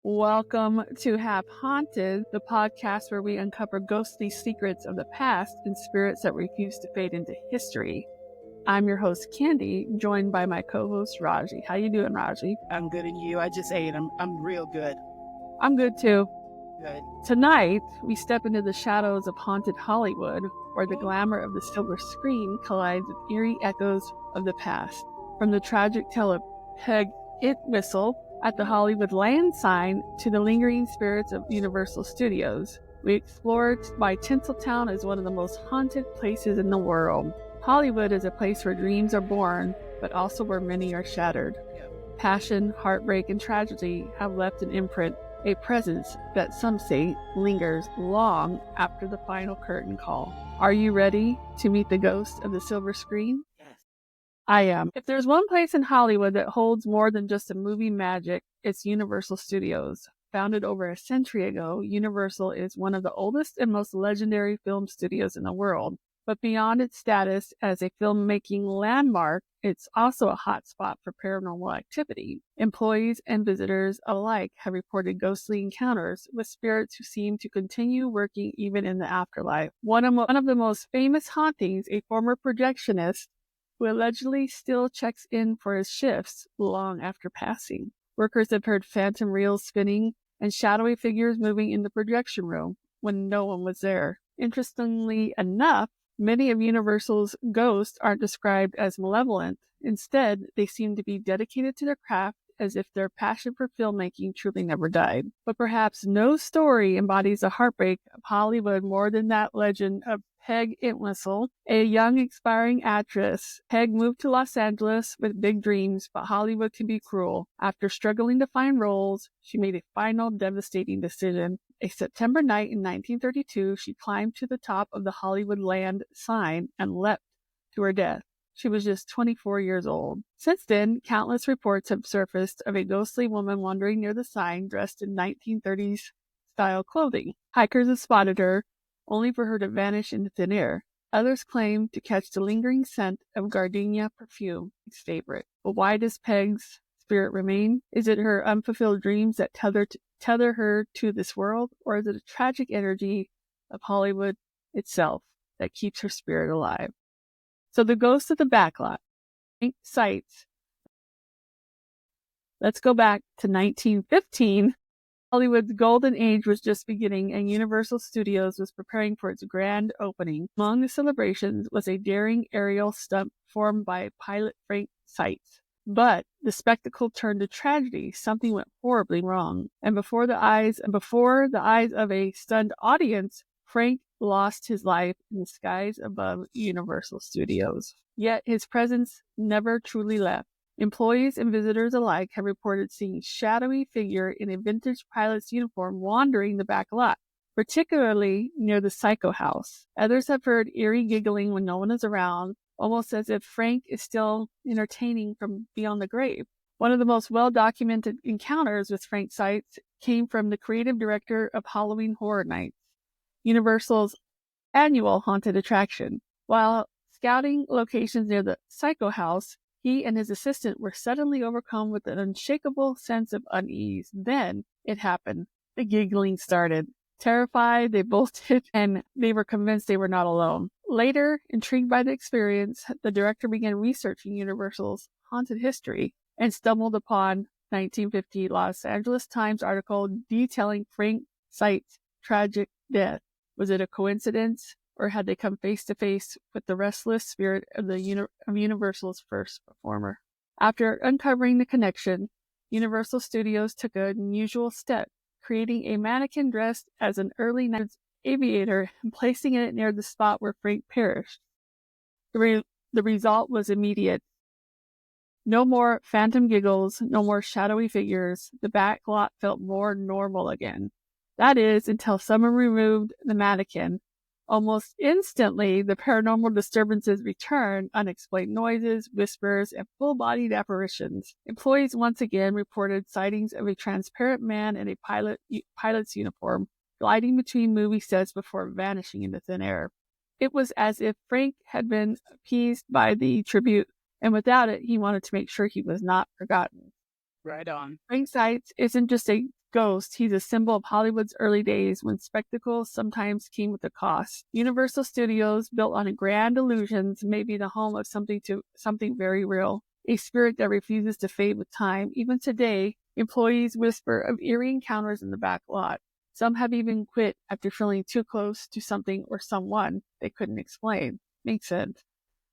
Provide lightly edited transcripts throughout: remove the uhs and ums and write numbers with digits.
Welcome to Have Haunted, the podcast where we uncover ghostly secrets of the past and spirits that refuse to fade into history. I'm your host, Candi, joined by my co-host, Raji. How you doing, Raji? I'm good, and you? I just ate. I'm real good. I'm good, too. Good. Tonight, we step into the shadows of haunted Hollywood, where the glamour of the silver screen collides with eerie echoes of the past. From the tragic tale of Peg Ittwistle at the Hollywood land sign to the lingering spirits of Universal Studios, we explore why Tinseltown is one of the most haunted places in the world. Hollywood is a place where dreams are born, but also where many are shattered. Passion, heartbreak, and tragedy have left an imprint, a presence that some say lingers long after the final curtain call. Are you ready to meet the ghost of the silver screen? Yes. I am. If there's one place in Hollywood that holds more than just a movie magic, it's Universal Studios. Founded over a century ago, Universal is one of the oldest and most legendary film studios in the world. But beyond its status as a filmmaking landmark, it's also a hotspot for paranormal activity. Employees and visitors alike have reported ghostly encounters with spirits who seem to continue working even in the afterlife. One of the most famous hauntings, a former projectionist who allegedly still checks in for his shifts long after passing. Workers have heard phantom reels spinning and shadowy figures moving in the projection room when no one was there. Interestingly enough, many of Universal's ghosts aren't described as malevolent. Instead, they seem to be dedicated to their craft as if their passion for filmmaking truly never died. But perhaps no story embodies the heartbreak of Hollywood more than that legend of Peg Ittwistle, a young aspiring actress. Peg moved to Los Angeles with big dreams, but Hollywood can be cruel. After struggling to find roles, she made a final devastating decision. A September night in 1932, she climbed to the top of the Hollywood land sign and leapt to her death. She was just 24 years old. Since then, countless reports have surfaced of a ghostly woman wandering near the sign dressed in 1930s style clothing. Hikers have spotted her, only for her to vanish into thin air. Others claim to catch the lingering scent of gardenia perfume, his favorite. But why does Peg's spirit remain? Is it her unfulfilled dreams that tether her to this world, or is it a tragic energy of Hollywood itself that keeps her spirit alive? So the ghost of the backlot, sites. Let's go back to 1915. Hollywood's golden age was just beginning, and Universal Studios was preparing for its grand opening. Among the celebrations was a daring aerial stunt performed by pilot Frank Seitz. But the spectacle turned to tragedy. Something went horribly wrong. And before the eyes of a stunned audience, Frank lost his life in the skies above Universal Studios. Yet his presence never truly left. Employees and visitors alike have reported seeing a shadowy figure in a vintage pilot's uniform wandering the back lot, particularly near the Psycho House. Others have heard eerie giggling when no one is around, almost as if Frank is still entertaining from beyond the grave. One of the most well-documented encounters with Frank Seitz came from the creative director of Halloween Horror Nights, Universal's annual haunted attraction. While scouting locations near the Psycho House, he and his assistant were suddenly overcome with an unshakable sense of unease. Then it happened. The giggling started. Terrified, they bolted, and they were convinced they were not alone. Later, intrigued by the experience, the director began researching Universal's haunted history and stumbled upon 1950 Los Angeles Times article detailing Frank Seitz's tragic death. Was it a coincidence, or had they come face to face with the restless spirit of Universal's first performer? After uncovering the connection, Universal Studios took an unusual step, creating a mannequin dressed as an early 1900s aviator and placing it near the spot where Frank perished. The result was immediate. No more phantom giggles, no more shadowy figures. The back lot felt more normal again. That is, until someone removed the mannequin. Almost instantly, the paranormal disturbances returned, unexplained noises, whispers, and full-bodied apparitions. Employees once again reported sightings of a transparent man in a pilot's uniform, gliding between movie sets before vanishing into thin air. It was as if Frank had been appeased by the tribute, and without it, he wanted to make sure he was not forgotten. Right on. Frank Seitz isn't just a ghost, he's a symbol of Hollywood's early days when spectacle sometimes came with a cost. Universal Studios, built on grand illusions, may be the home of something very real, a spirit that refuses to fade with time. Even today, employees whisper of eerie encounters in the back lot. Some have even quit after feeling too close to something or someone they couldn't explain. Makes sense.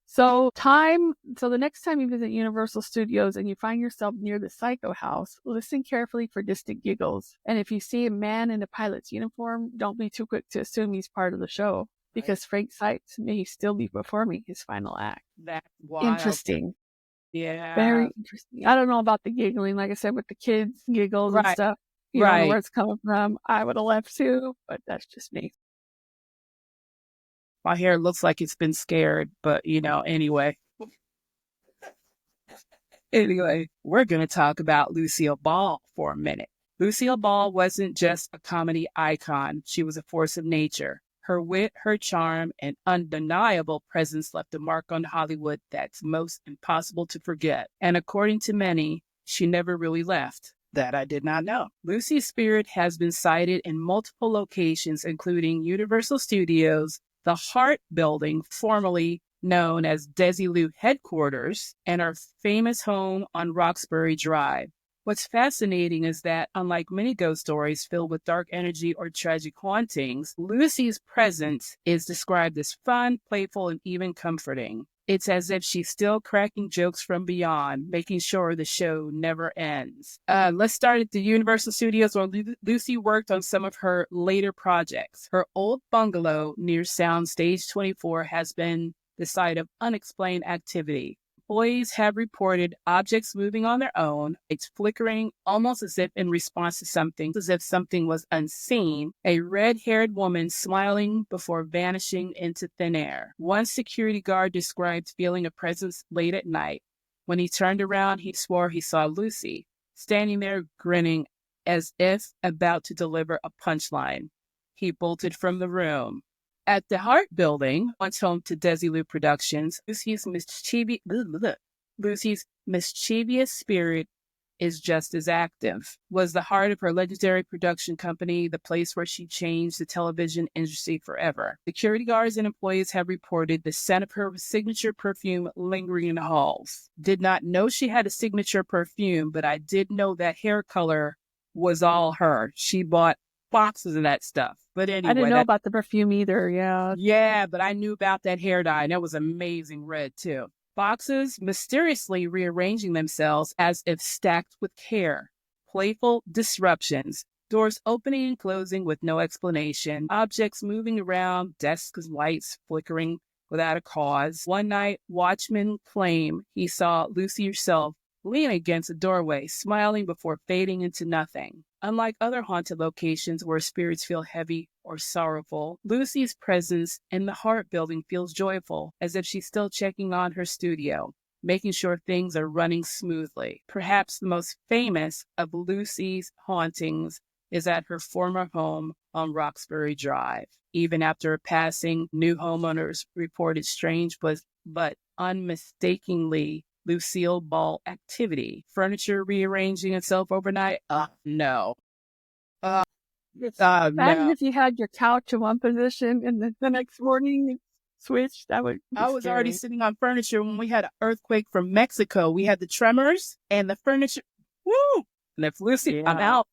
So the next time you visit Universal Studios and you find yourself near the Psycho House, listen carefully for distant giggles. And if you see a man in a pilot's uniform, don't be too quick to assume he's part of the show, because Frank Sykes may still be performing his final act. That's wild. Interesting. Yeah. Very interesting. I don't know about the giggling, like I said, with the kids' giggles and stuff. You don't know where it's coming from. I would have left too, but that's just me. My hair looks like it's been scared, but anyway. Anyway, we're going to talk about Lucille Ball for a minute. Lucille Ball wasn't just a comedy icon. She was a force of nature. Her wit, her charm, and undeniable presence left a mark on Hollywood that's most impossible to forget. And according to many, she never really left. That I did not know. Lucy's spirit has been sighted in multiple locations, including Universal Studios, the Hart Building, formerly known as Desilu headquarters, and our famous home on Roxbury Drive. What's fascinating is that, unlike many ghost stories filled with dark energy or tragic hauntings, Lucy's presence is described as fun, playful, and even comforting. It's as if she's still cracking jokes from beyond, making sure the show never ends. Let's start at the Universal Studios, where Lucy worked on some of her later projects. Her old bungalow near Soundstage 24 has been the site of unexplained activity. Employees have reported objects moving on their own. It's flickering, almost as if in response to something, as if something was unseen. A red-haired woman smiling before vanishing into thin air. One security guard described feeling a presence late at night. When he turned around, he swore he saw Lucy, standing there grinning as if about to deliver a punchline. He bolted from the room. At the Hart Building, once home to Desilu Productions, Lucy's mischievous spirit is just as active. Was the heart of her legendary production company, the place where she changed the television industry forever. Security guards and employees have reported the scent of her signature perfume lingering in the halls. Did not know she had a signature perfume, but I did know that hair color was all her. She bought boxes of that stuff. But anyway, I didn't know about the perfume either. Yeah, but I knew about that hair dye, and it was amazing red too. Boxes mysteriously rearranging themselves as if stacked with care. Playful disruptions. Doors opening and closing with no explanation. Objects moving around. Desks, lights flickering without a cause. One night, watchmen claim he saw Lucy herself lean against a doorway, smiling before fading into nothing. Unlike other haunted locations where spirits feel heavy or sorrowful, Lucy's presence in the Hart Building feels joyful, as if she's still checking on her studio, making sure things are running smoothly. Perhaps the most famous of Lucy's hauntings is at her former home on Roxbury Drive. Even after her passing, new homeowners reported strange but unmistakably Lucille Ball activity. Furniture rearranging itself overnight? No. Imagine if you had your couch in one position and then the next morning it switched. That would be I was scary. already sitting on furniture when we had an earthquake from Mexico. We had the tremors and the furniture. Woo! And if Lucy, I'm out.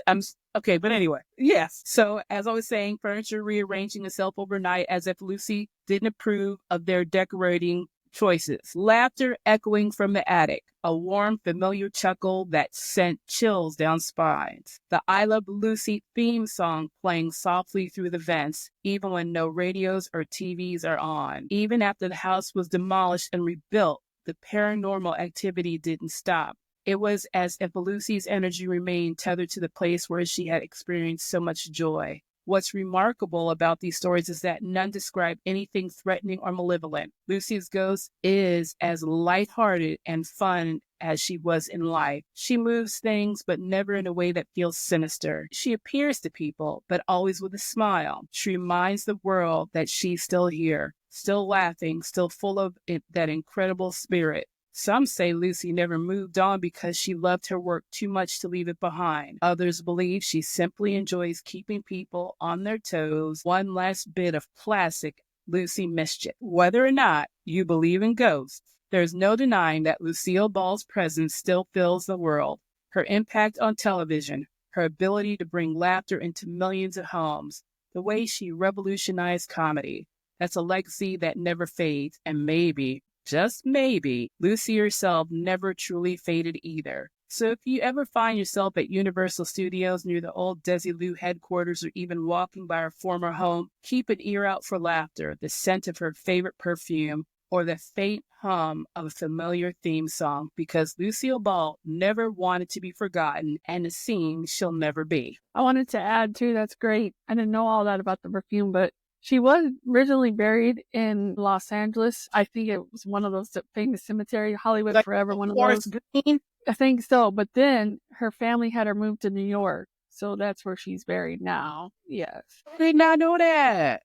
I'm okay, but anyway, yes. So as I was saying, furniture rearranging itself overnight as if Lucy didn't approve of their decorating choices. Laughter echoing from the attic. A warm, familiar chuckle that sent chills down spines. The I Love Lucy theme song playing softly through the vents, even when no radios or TVs are on. Even after the house was demolished and rebuilt, the paranormal activity didn't stop. It was as if Lucy's energy remained tethered to the place where she had experienced so much joy. What's remarkable about these stories is that none describe anything threatening or malevolent. Lucy's ghost is as lighthearted and fun as she was in life. She moves things, but never in a way that feels sinister. She appears to people, but always with a smile. She reminds the world that she's still here, still laughing, still full of that incredible spirit. Some say Lucy never moved on because she loved her work too much to leave it behind. Others believe she simply enjoys keeping people on their toes, one last bit of classic Lucy mischief. Whether or not you believe in ghosts, there's no denying that Lucille Ball's presence still fills the world. Her impact on television, her ability to bring laughter into millions of homes, the way she revolutionized comedy. That's a legacy that never fades, and maybe, just maybe, Lucy herself never truly faded either. So if you ever find yourself at Universal Studios near the old Desilu headquarters or even walking by her former home, keep an ear out for laughter, the scent of her favorite perfume, or the faint hum of a familiar theme song, because Lucille Ball never wanted to be forgotten, and it seems she'll never be. I wanted to add, too, that's great. I didn't know all that about the perfume, but she was originally buried in Los Angeles. I think it was one of those famous cemeteries, Hollywood Like Forever, one of Forest those. Green? I think so. But then her family had her moved to New York. So that's where she's buried now. Yes. I did not know that.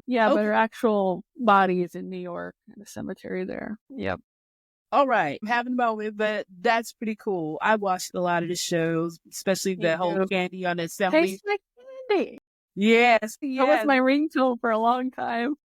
Yeah, but Okay. her actual body is in New York, in the cemetery there. Yep. All right. I'm having a moment, but that's pretty cool. I watched a lot of the shows, especially Me the whole too. Candy on Assembly. Tastes like candy. Yes, That was yes. my ringtone for a long time.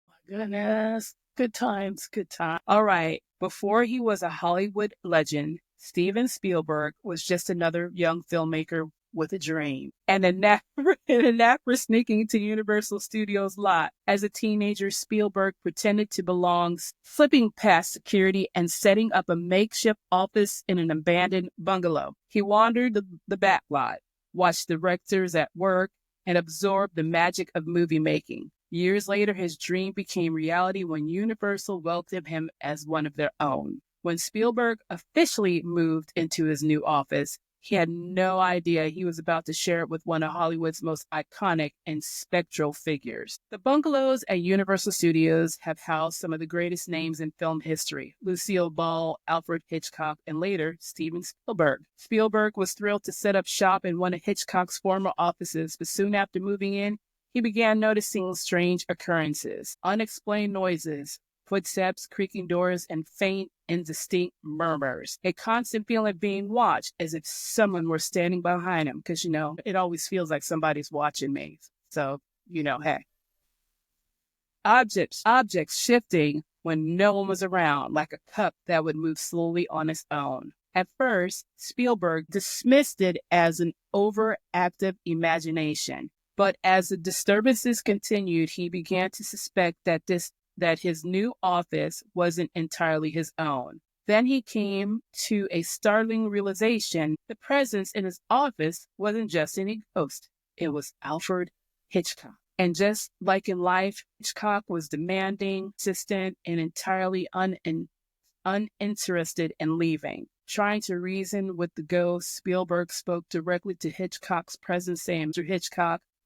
My goodness. Good times, good times. All right. Before he was a Hollywood legend, Steven Spielberg was just another young filmmaker with a dream and a knack for sneaking into Universal Studios lot. As a teenager, Spielberg pretended to belong, slipping past security and setting up a makeshift office in an abandoned bungalow. He wandered the back lot, watched directors at work, and absorbed the magic of movie making. Years later, his dream became reality when Universal welcomed him as one of their own. When Spielberg officially moved into his new office, he had no idea he was about to share it with one of Hollywood's most iconic and spectral figures. The bungalows at Universal Studios have housed some of the greatest names in film history: Lucille Ball, Alfred Hitchcock, and later, Steven Spielberg. Spielberg was thrilled to set up shop in one of Hitchcock's former offices, but soon after moving in, he began noticing strange occurrences, unexplained noises, footsteps, creaking doors, and faint, indistinct murmurs. A constant feeling of being watched, as if someone were standing behind him, because, it always feels like somebody's watching me. So, hey. Objects shifting when no one was around, like a cup that would move slowly on its own. At first, Spielberg dismissed it as an overactive imagination. But as the disturbances continued, he began to suspect that his new office wasn't entirely his own. Then he came to a startling realization: the presence in his office wasn't just any ghost. It was Alfred Hitchcock. And just like in life, Hitchcock was demanding, insistent, and entirely uninterested in leaving. Trying to reason with the ghost, Spielberg spoke directly to Hitchcock's presence, saying,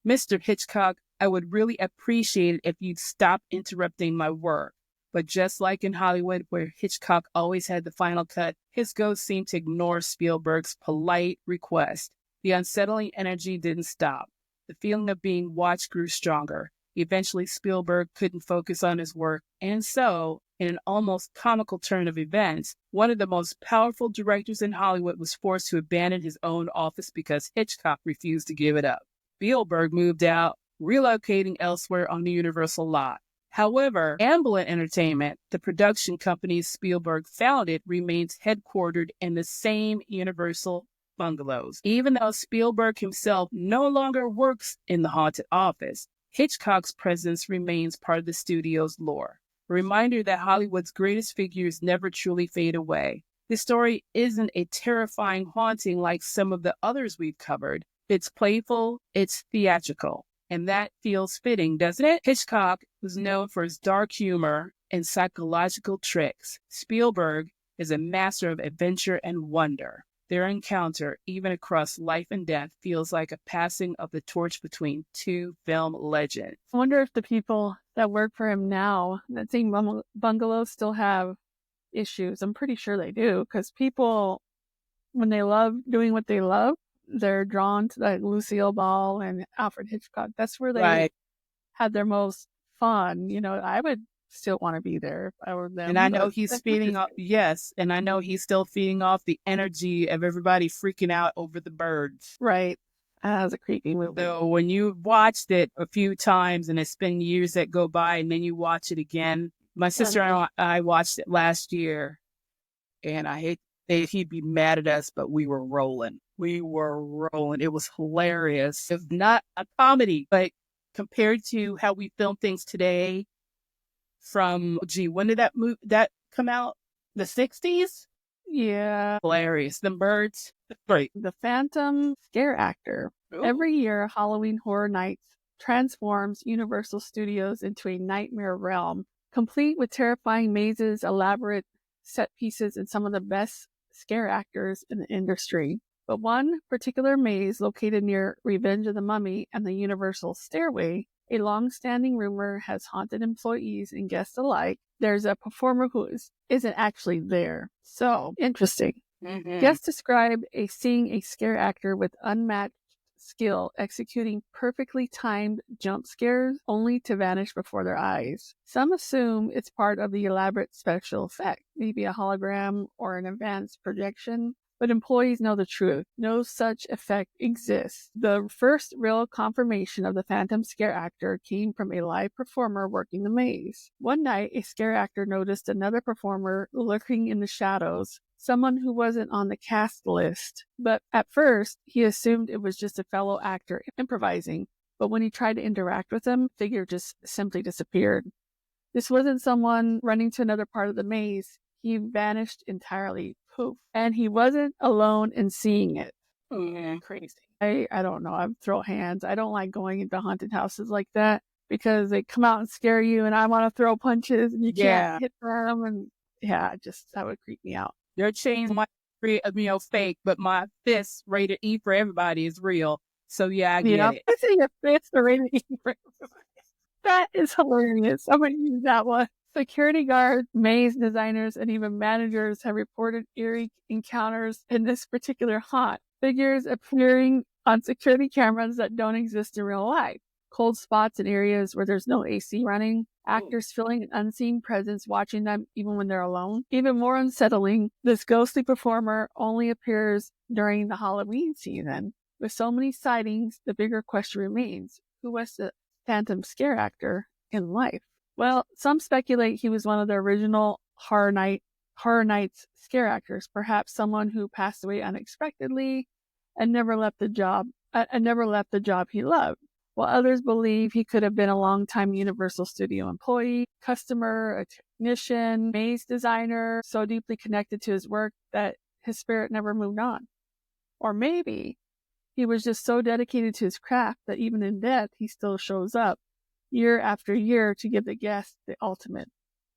Mr. Hitchcock, I would really appreciate it if you'd stop interrupting my work. But just like in Hollywood, where Hitchcock always had the final cut, his ghost seemed to ignore Spielberg's polite request. The unsettling energy didn't stop. The feeling of being watched grew stronger. Eventually, Spielberg couldn't focus on his work, and so, in an almost comical turn of events, one of the most powerful directors in Hollywood was forced to abandon his own office because Hitchcock refused to give it up. Spielberg moved out, relocating elsewhere on the Universal lot. However, Amblin Entertainment, the production company Spielberg founded, remains headquartered in the same Universal bungalows. Even though Spielberg himself no longer works in the haunted office, Hitchcock's presence remains part of the studio's lore. A reminder that Hollywood's greatest figures never truly fade away. This story isn't a terrifying haunting like some of the others we've covered. It's playful, it's theatrical, and that feels fitting, doesn't it? Hitchcock was known for his dark humor and psychological tricks. Spielberg is a master of adventure and wonder. Their encounter, even across life and death, feels like a passing of the torch between two film legends. I wonder if the people that work for him now, that same bungalow, still have issues. I'm pretty sure they do, because people, when they love doing what they love, they're drawn to like Lucille Ball and Alfred Hitchcock. That's where they had their most fun. I would still want to be there if I were them. And I know he's feeding off, yes, and I know he's still feeding off the energy of everybody freaking out over the birds. Right. That was a creepy movie. So when you watched it a few times and it's been years that go by and then you watch it again, my sister and I watched it last year, and I hate that he'd be mad at us, but we were rolling. We were rolling. It was hilarious. It's not a comedy, but compared to how we film things today, from, when did that come out? The 60s? Yeah. Hilarious. The birds. Great. The Phantom Scare Actor. Ooh. Every year, Halloween Horror Nights transforms Universal Studios into a nightmare realm, complete with terrifying mazes, elaborate set pieces, and some of the best scare actors in the industry. But one particular maze located near Revenge of the Mummy and the Universal Stairway, a long-standing rumor has haunted employees and guests alike. There's a performer who isn't actually there. So, interesting. Mm-hmm. Guests describe seeing a scare actor with unmatched skill executing perfectly timed jump scares only to vanish before their eyes. Some assume it's part of the elaborate special effect, maybe a hologram or an advanced projection. But employees know the truth. No such effect exists. The first real confirmation of the Phantom Scare Actor came from a live performer working the maze. One night, a scare actor noticed another performer lurking in the shadows, someone who wasn't on the cast list. But at first, he assumed it was just a fellow actor improvising. But when he tried to interact with him, the figure just simply disappeared. This wasn't someone running to another part of the maze. He vanished entirely. Poof. And he wasn't alone in seeing it. Mm-hmm. Crazy. I don't know. I throw hands. I don't like going into haunted houses like that because they come out and scare you and I want to throw punches and you can't hit them. And that would creep me out. Your chains might be, fake, but my fist rated E for everybody is real. So I get it. I say your fist rated E for everybody. That is hilarious. I'm going to use that one. Security guards, maze designers, and even managers have reported eerie encounters in this particular haunt. Figures appearing on security cameras that don't exist in real life. Cold spots in areas where there's no AC running. Actors feeling an unseen presence watching them even when they're alone. Even more unsettling, this ghostly performer only appears during the Halloween season. With so many sightings, the bigger question remains, who was the Phantom Scare Actor in life? Well, some speculate he was one of the original Horror Nights scare actors, perhaps someone who passed away unexpectedly and never left the job he loved. While others believe he could have been a longtime Universal Studio employee, customer, a technician, maze designer, so deeply connected to his work that his spirit never moved on. Or maybe he was just so dedicated to his craft that even in death, he still shows up year after year to give the guests the ultimate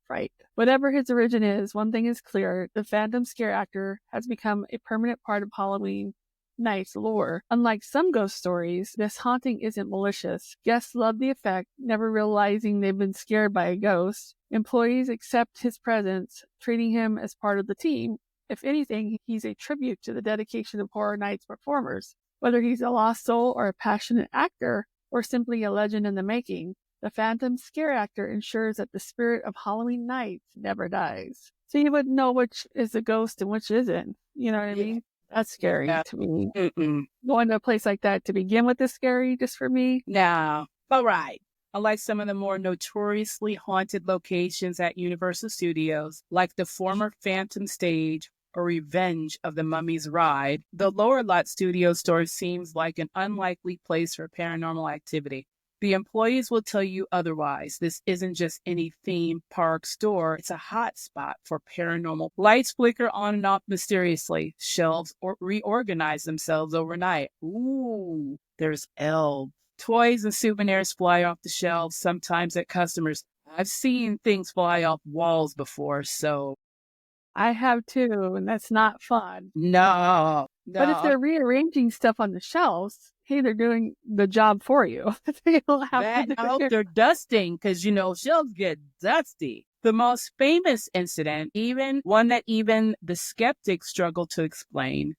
fright. Whatever his origin is, one thing is clear, the Phantom Scare Actor has become a permanent part of Halloween Nights lore. Unlike some ghost stories, this haunting isn't malicious. Guests love the effect, never realizing they've been scared by a ghost. Employees accept his presence, treating him as part of the team. If anything, he's a tribute to the dedication of Horror Nights performers. Whether he's a lost soul or a passionate actor, or simply a legend in the making, the Phantom Scare Actor ensures that the spirit of Halloween Nights never dies. So you would know which is a ghost and which isn't. You know what I mean? That's scary to me. Mm-mm. Going to a place like that to begin with is scary just for me. No. All right. Unlike some of the more notoriously haunted locations at Universal Studios, like the former Phantom Stage or Revenge of the Mummy's Ride, the Lower Lot Studio store seems like an unlikely place for paranormal activity. The employees will tell you otherwise. This isn't just any theme park store. It's a hot spot for paranormal. Lights flicker on and off mysteriously. Shelves reorganize themselves overnight. Ooh, there's elves. Toys and souvenirs fly off the shelves, sometimes at customers. I've seen things fly off walls before, so... I have too, and that's not fun. No. But if they're rearranging stuff on the shelves, hey, they're doing the job for you. They don't have to I hope they're dusting because, shelves get dusty. The most famous incident, one that even the skeptics struggle to explain,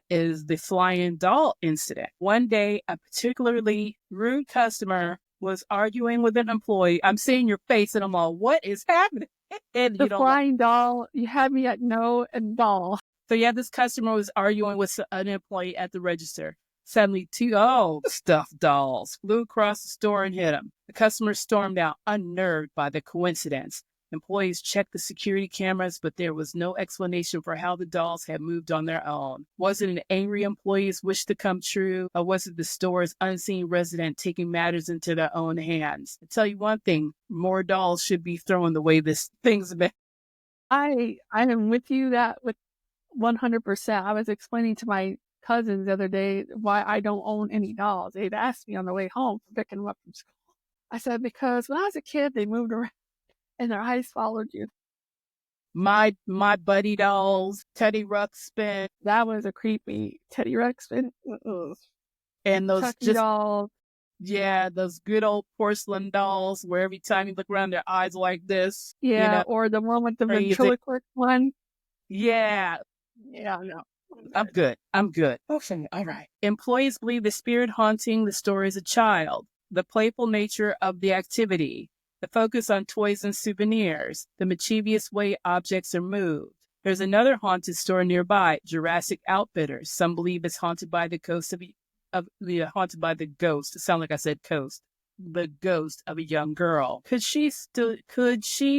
is the flying doll incident. One day, a particularly rude customer was arguing with an employee. I'm seeing your face and I'm all, what is happening? And The flying doll, you had me at no and doll. So yeah, this customer was arguing with an employee at the register. Suddenly, two stuffed dolls flew across the store and hit him. The customer stormed out, unnerved by the coincidence. Employees checked the security cameras, but there was no explanation for how the dolls had moved on their own. Was it an angry employee's wish to come true, or was it the store's unseen resident taking matters into their own hands? I tell you one thing, more dolls should be thrown the way this thing's been. I am with you that with 100%. I was explaining to my cousins the other day why I don't own any dolls. They'd asked me on the way home for picking them up from school. I said, because when I was a kid, they moved around and their eyes followed you. My buddy dolls, Teddy Ruxpin. That was a creepy Teddy Ruxpin. And those Chucky dolls. Yeah, those good old porcelain dolls where every time you look around, their eyes are like this. Yeah, you know, or the one with the crazy. ventriloquist one. Yeah. Yeah, no. I'm good. Okay, all right. Employees believe the spirit haunting the store is a child, the playful nature of the activity, the focus on toys and souvenirs, the mischievous way objects are moved. There's another haunted store nearby, Jurassic Outfitters. Some believe it's haunted by the ghost haunted by the ghost. It sounds like I said coast. The ghost of a young girl. Could she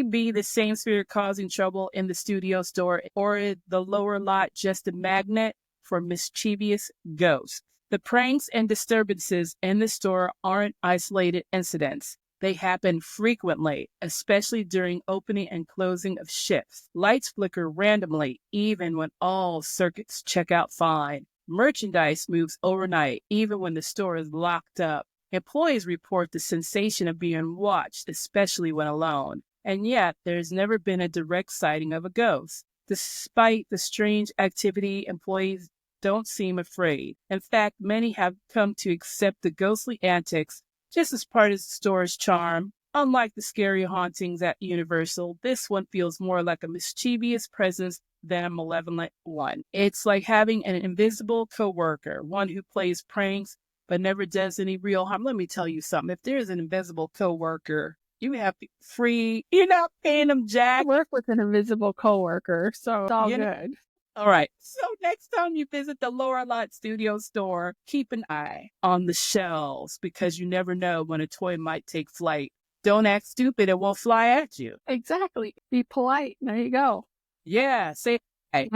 be the same spirit causing trouble in the studio store, or is the lower lot just a magnet for mischievous ghosts? The pranks and disturbances in the store aren't isolated incidents. They happen frequently, especially during opening and closing of shifts. Lights flicker randomly, even when all circuits check out fine. Merchandise moves overnight, even when the store is locked up. Employees report the sensation of being watched, especially when alone. And yet, there's never been a direct sighting of a ghost. Despite the strange activity, employees don't seem afraid. In fact, many have come to accept the ghostly antics just as part of the store's charm. Unlike the scary hauntings at Universal, this one feels more like a mischievous presence than a malevolent one. It's like having an invisible coworker, one who plays pranks but never does any real harm. Let me tell you something. If there's an invisible coworker, you have to free. You're not paying them jack. I work with an invisible coworker, so it's all good. All right. So next time you visit the lower lot studio store, keep an eye on the shelves because you never know when a toy might take flight. Don't act stupid. It won't fly at you. Exactly. Be polite. There you go. Yeah. Say hi.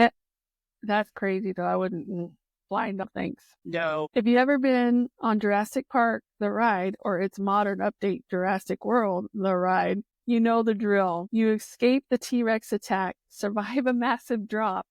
That's crazy, though. I wouldn't blind up things. No. If you've ever been on Jurassic Park, the ride, or its modern update, Jurassic World, the ride, you know the drill. You escape the T-Rex attack, survive a massive drop,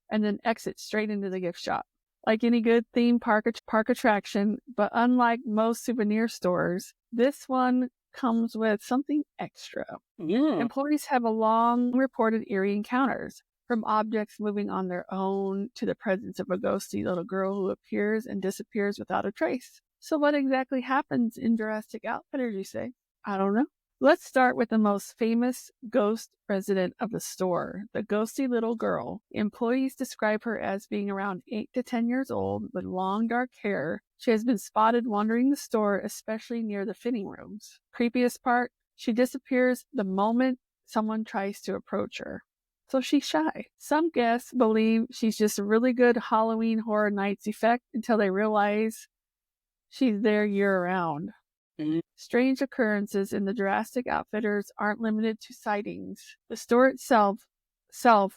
and then exit straight into the gift shop. Like any good theme park attraction, but unlike most souvenir stores, this one comes with something extra. Yeah. Employees have a long reported eerie encounters, from objects moving on their own to the presence of a ghostly little girl who appears and disappears without a trace. So what exactly happens in Jurassic Outfitters, you say? I don't know. Let's start with the most famous ghost resident of the store, the ghostly little girl. Employees describe her as being around 8 to 10 years old with long dark hair. She has been spotted wandering the store, especially near the fitting rooms. Creepiest part, she disappears the moment someone tries to approach her. So she's shy. Some guests believe she's just a really good Halloween Horror Nights effect until they realize she's there year-round. Strange occurrences in the Jurassic Outfitters aren't limited to sightings. The store itself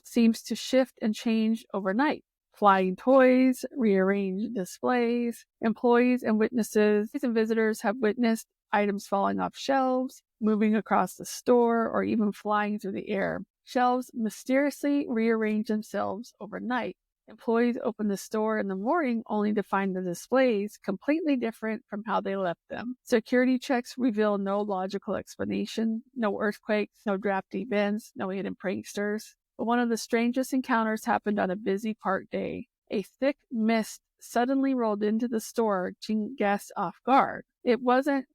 seems to shift and change overnight. Flying toys, rearranged displays, employees and witnesses and visitors have witnessed items falling off shelves, moving across the store, or even flying through the air. Shelves mysteriously rearrange themselves overnight. Employees open the store in the morning only to find the displays completely different from how they left them. Security checks reveal no logical explanation, no earthquakes, no drafty vents, no hidden pranksters. But one of the strangest encounters happened on a busy park day. A thick mist suddenly rolled into the store, catching guests off guard. It wasn't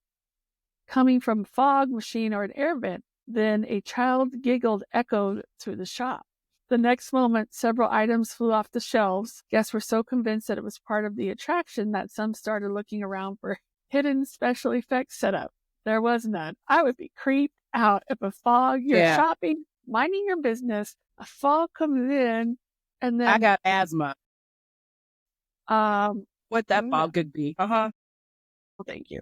coming from a fog machine or an air vent. Then a child giggled echoed through the shop. The next moment, several items flew off the shelves. Guests were so convinced that it was part of the attraction that some started looking around for hidden special effects setup. There was none. I would be creeped out if a fog, you're Yeah. shopping, minding your business, a fog comes in, and I then, got asthma. What that no, fog could be. Uh-huh. thank you.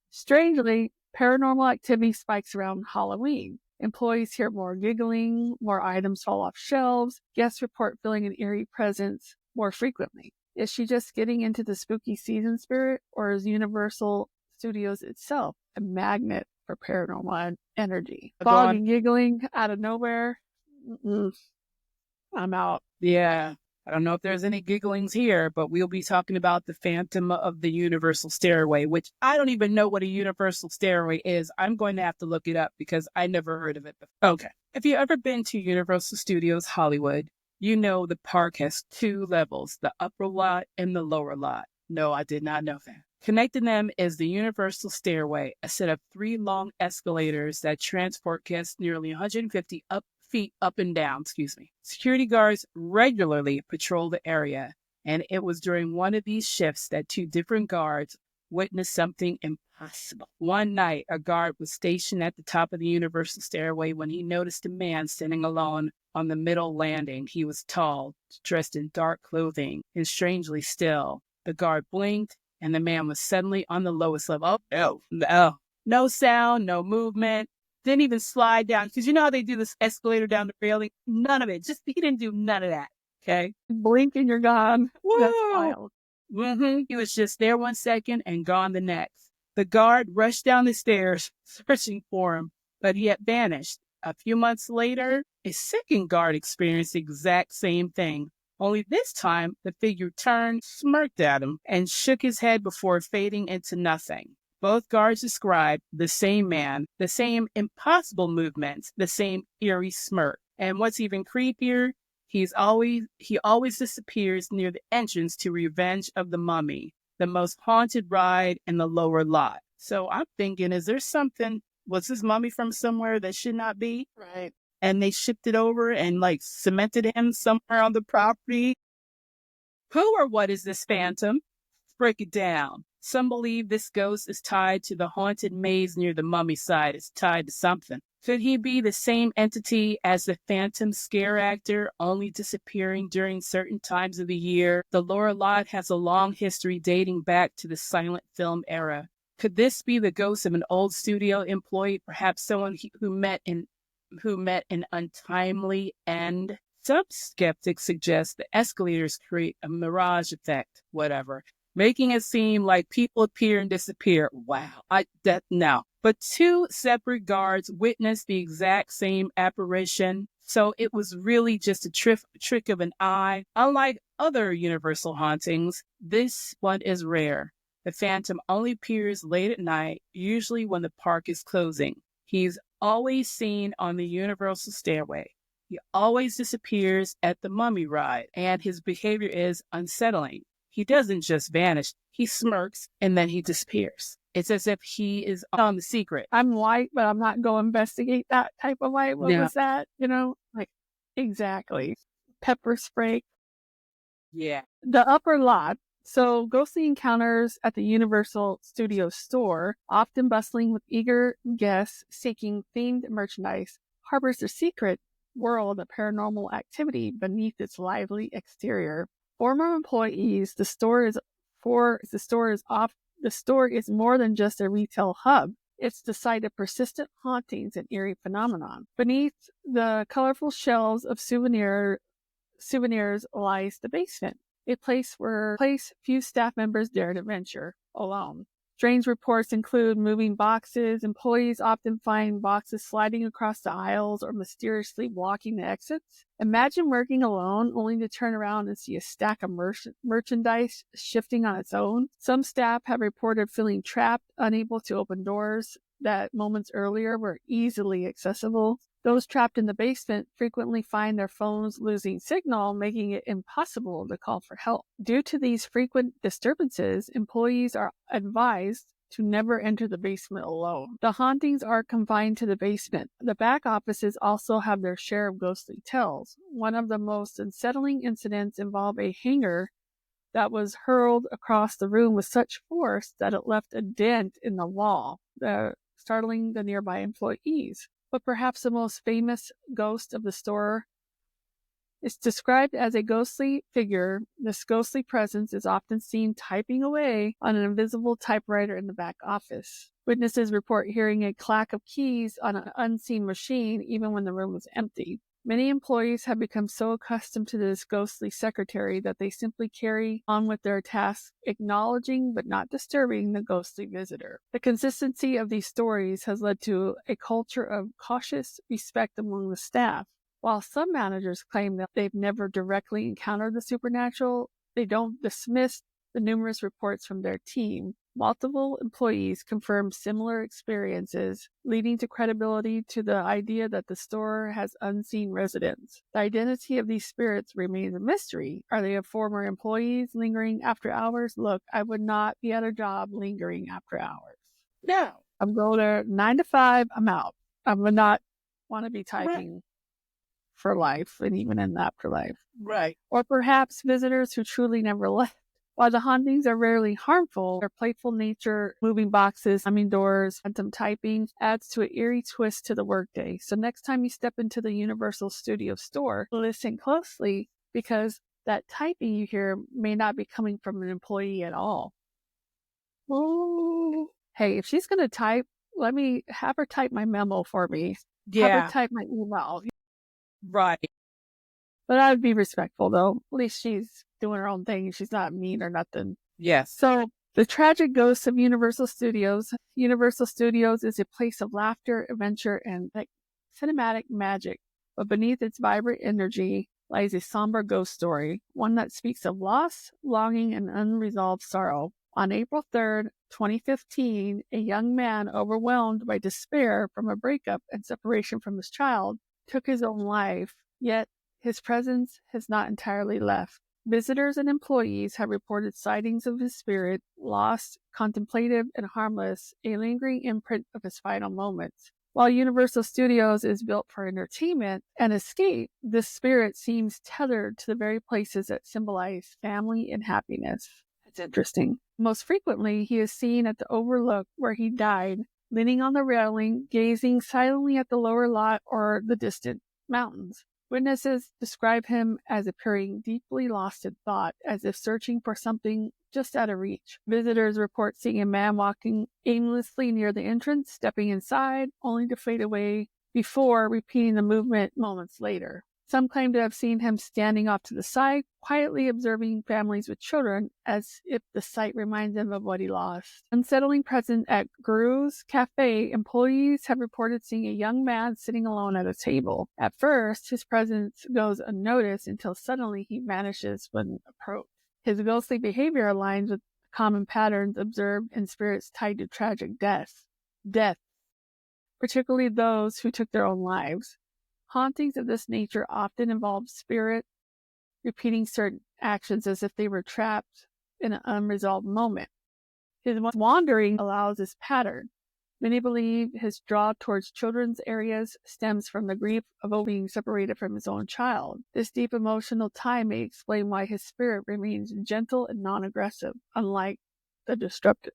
Strangely, paranormal activity spikes around Halloween. Employees hear more giggling, more items fall off shelves, guests report feeling an eerie presence more frequently. Is she just getting into the spooky season spirit, or is Universal Studios itself a magnet for paranormal energy? Fog and giggling out of nowhere? I'm out. Yeah. I don't know if there's any gigglings here, but we'll be talking about the Phantom of the Universal Stairway, which I don't even know what a Universal Stairway is. I'm going to have to look it up because I never heard of it before. Okay. If you've ever been to Universal Studios Hollywood, you know the park has two levels, the upper lot and the lower lot. No, I did not know that. Connecting them is the Universal Stairway, a set of 3 long escalators that transport guests nearly 150 feet up and down. Security guards regularly patrol the area, and it was during one of these shifts that 2 different guards witnessed something impossible. One night, a guard was stationed at the top of the Universal Stairway when he noticed a man standing alone on the middle landing. He was tall, dressed in dark clothing, and strangely still. The guard blinked, and the man was suddenly on the lowest level. No sound, no movement. Didn't even slide down. Because you know how they do this escalator down the railing? None of it. He didn't do none of that. Okay? Blink and you're gone. Whoa. That's wild. He was just there 1 second and gone the next. The guard rushed down the stairs, searching for him, but he had vanished. A few months later, a second guard experienced the exact same thing. Only this time, the figure turned, smirked at him, and shook his head before fading into nothing. Both guards described the same man, the same impossible movements, the same eerie smirk. And what's even creepier, he always disappears near the entrance to Revenge of the Mummy, the most haunted ride in the lower lot. So I'm thinking, was this mummy from somewhere that should not be? Right. And they shipped it over and cemented him somewhere on the property. Who or what is this phantom? Let's break it down. Some believe this ghost is tied to the haunted maze near the mummy site. It's tied to something. Could he be the same entity as the phantom scare actor, only disappearing during certain times of the year? The lower lot has a long history dating back to the silent film era. Could this be the ghost of an old studio employee, perhaps someone who met an untimely end? Some skeptics suggest the escalators create a mirage effect, making it seem like people appear and disappear. Wow. No. But 2 separate guards witnessed the exact same apparition, so it was really just a trick of an eye. Unlike other Universal hauntings, this one is rare. The phantom only appears late at night, usually when the park is closing. He's always seen on the Universal Stairway. He always disappears at the Mummy ride, and his behavior is unsettling. He doesn't just vanish. He smirks, and then he disappears. It's as if he is on the secret. I'm white, but I'm not going to investigate that type of white. What was that? Exactly. Pepper spray. Yeah. The upper lot. So ghostly encounters at the Universal Studios store, often bustling with eager guests seeking themed merchandise, harbors a secret world of paranormal activity beneath its lively exterior. Former employees, the store is more than just a retail hub. It's the site of persistent hauntings and eerie phenomenon. Beneath the colorful shelves of souvenirs lies the basement, a place where few staff members dare to venture alone. Strange reports include moving boxes. Employees often find boxes sliding across the aisles or mysteriously blocking the exits. Imagine working alone only to turn around and see a stack of merchandise shifting on its own. Some staff have reported feeling trapped, unable to open doors that moments earlier were easily accessible. Those trapped in the basement frequently find their phones losing signal, making it impossible to call for help. Due to these frequent disturbances, employees are advised to never enter the basement alone. The hauntings are confined to the basement. The back offices also have their share of ghostly tales. One of the most unsettling incidents involved a hanger that was hurled across the room with such force that it left a dent in the wall. The startling the nearby employees. But perhaps the most famous ghost of the store is described as a ghostly figure. This ghostly presence is often seen typing away on an invisible typewriter in the back office. Witnesses report hearing a clack of keys on an unseen machine even when the room was empty. Many employees have become so accustomed to this ghostly secretary that they simply carry on with their tasks, acknowledging but not disturbing the ghostly visitor. The consistency of these stories has led to a culture of cautious respect among the staff. While some managers claim that they've never directly encountered the supernatural, they don't dismiss the numerous reports from their team. Multiple employees confirm similar experiences, leading to credibility to the idea that the store has unseen residents. The identity of these spirits remains a mystery. Are they former employees lingering after hours? Look, I would not be at a job lingering after hours. No. I'm going there 9 to 5, I'm out. I would not want to be typing for life and even in the afterlife. Right. Or perhaps visitors who truly never left. While the hauntings are rarely harmful, their playful nature, moving boxes, slamming doors, phantom typing adds to an eerie twist to the workday. So next time you step into the Universal Studios store, listen closely because that typing you hear may not be coming from an employee at all. Ooh. Hey, if she's going to type, let me have her type my memo for me. Have her type my email. Right. But I would be respectful, though. At least she's doing her own thing. She's not mean or nothing. Yes. So, the tragic ghosts of Universal Studios. Universal Studios is a place of laughter, adventure, and cinematic magic. But beneath its vibrant energy lies a somber ghost story, one that speaks of loss, longing, and unresolved sorrow. On April 3rd, 2015, a young man overwhelmed by despair from a breakup and separation from his child took his own life, yet his presence has not entirely left. Visitors and employees have reported sightings of his spirit, lost, contemplative, and harmless, a lingering imprint of his final moments. While Universal Studios is built for entertainment and escape, this spirit seems tethered to the very places that symbolize family and happiness. It's interesting. Most frequently, he is seen at the overlook where he died, leaning on the railing, gazing silently at the lower lot or the distant mountains. Witnesses describe him as appearing deeply lost in thought, as if searching for something just out of reach. Visitors report seeing a man walking aimlessly near the entrance, stepping inside, only to fade away before repeating the movement moments later. Some claim to have seen him standing off to the side, quietly observing families with children, as if the sight reminds them of what he lost. Unsettling present at Guru's Cafe, employees have reported seeing a young man sitting alone at a table. At first, his presence goes unnoticed until suddenly he vanishes when approached. His ghostly behavior aligns with common patterns observed in spirits tied to tragic deaths, particularly those who took their own lives. Hauntings of this nature often involve spirit repeating certain actions as if they were trapped in an unresolved moment. His wandering allows this pattern. Many believe his draw towards children's areas stems from the grief of being separated from his own child. This deep emotional tie may explain why his spirit remains gentle and non-aggressive, unlike the destructive.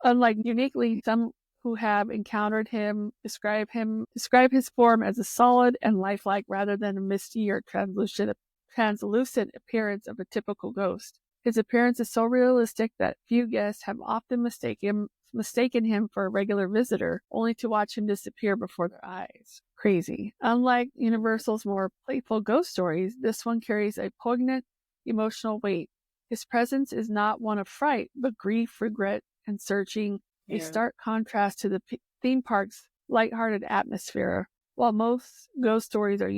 Uniquely, some who have encountered him describe his form as a solid and lifelike rather than a misty or translucent appearance of a typical ghost. His appearance is so realistic that few guests have often mistaken him for a regular visitor, only to watch him disappear before their eyes. Crazy. Unlike Universal's more playful ghost stories, this one carries a poignant emotional weight. His presence is not one of fright, but grief, regret, and searching, a stark contrast to the theme park's lighthearted atmosphere. While most ghost stories are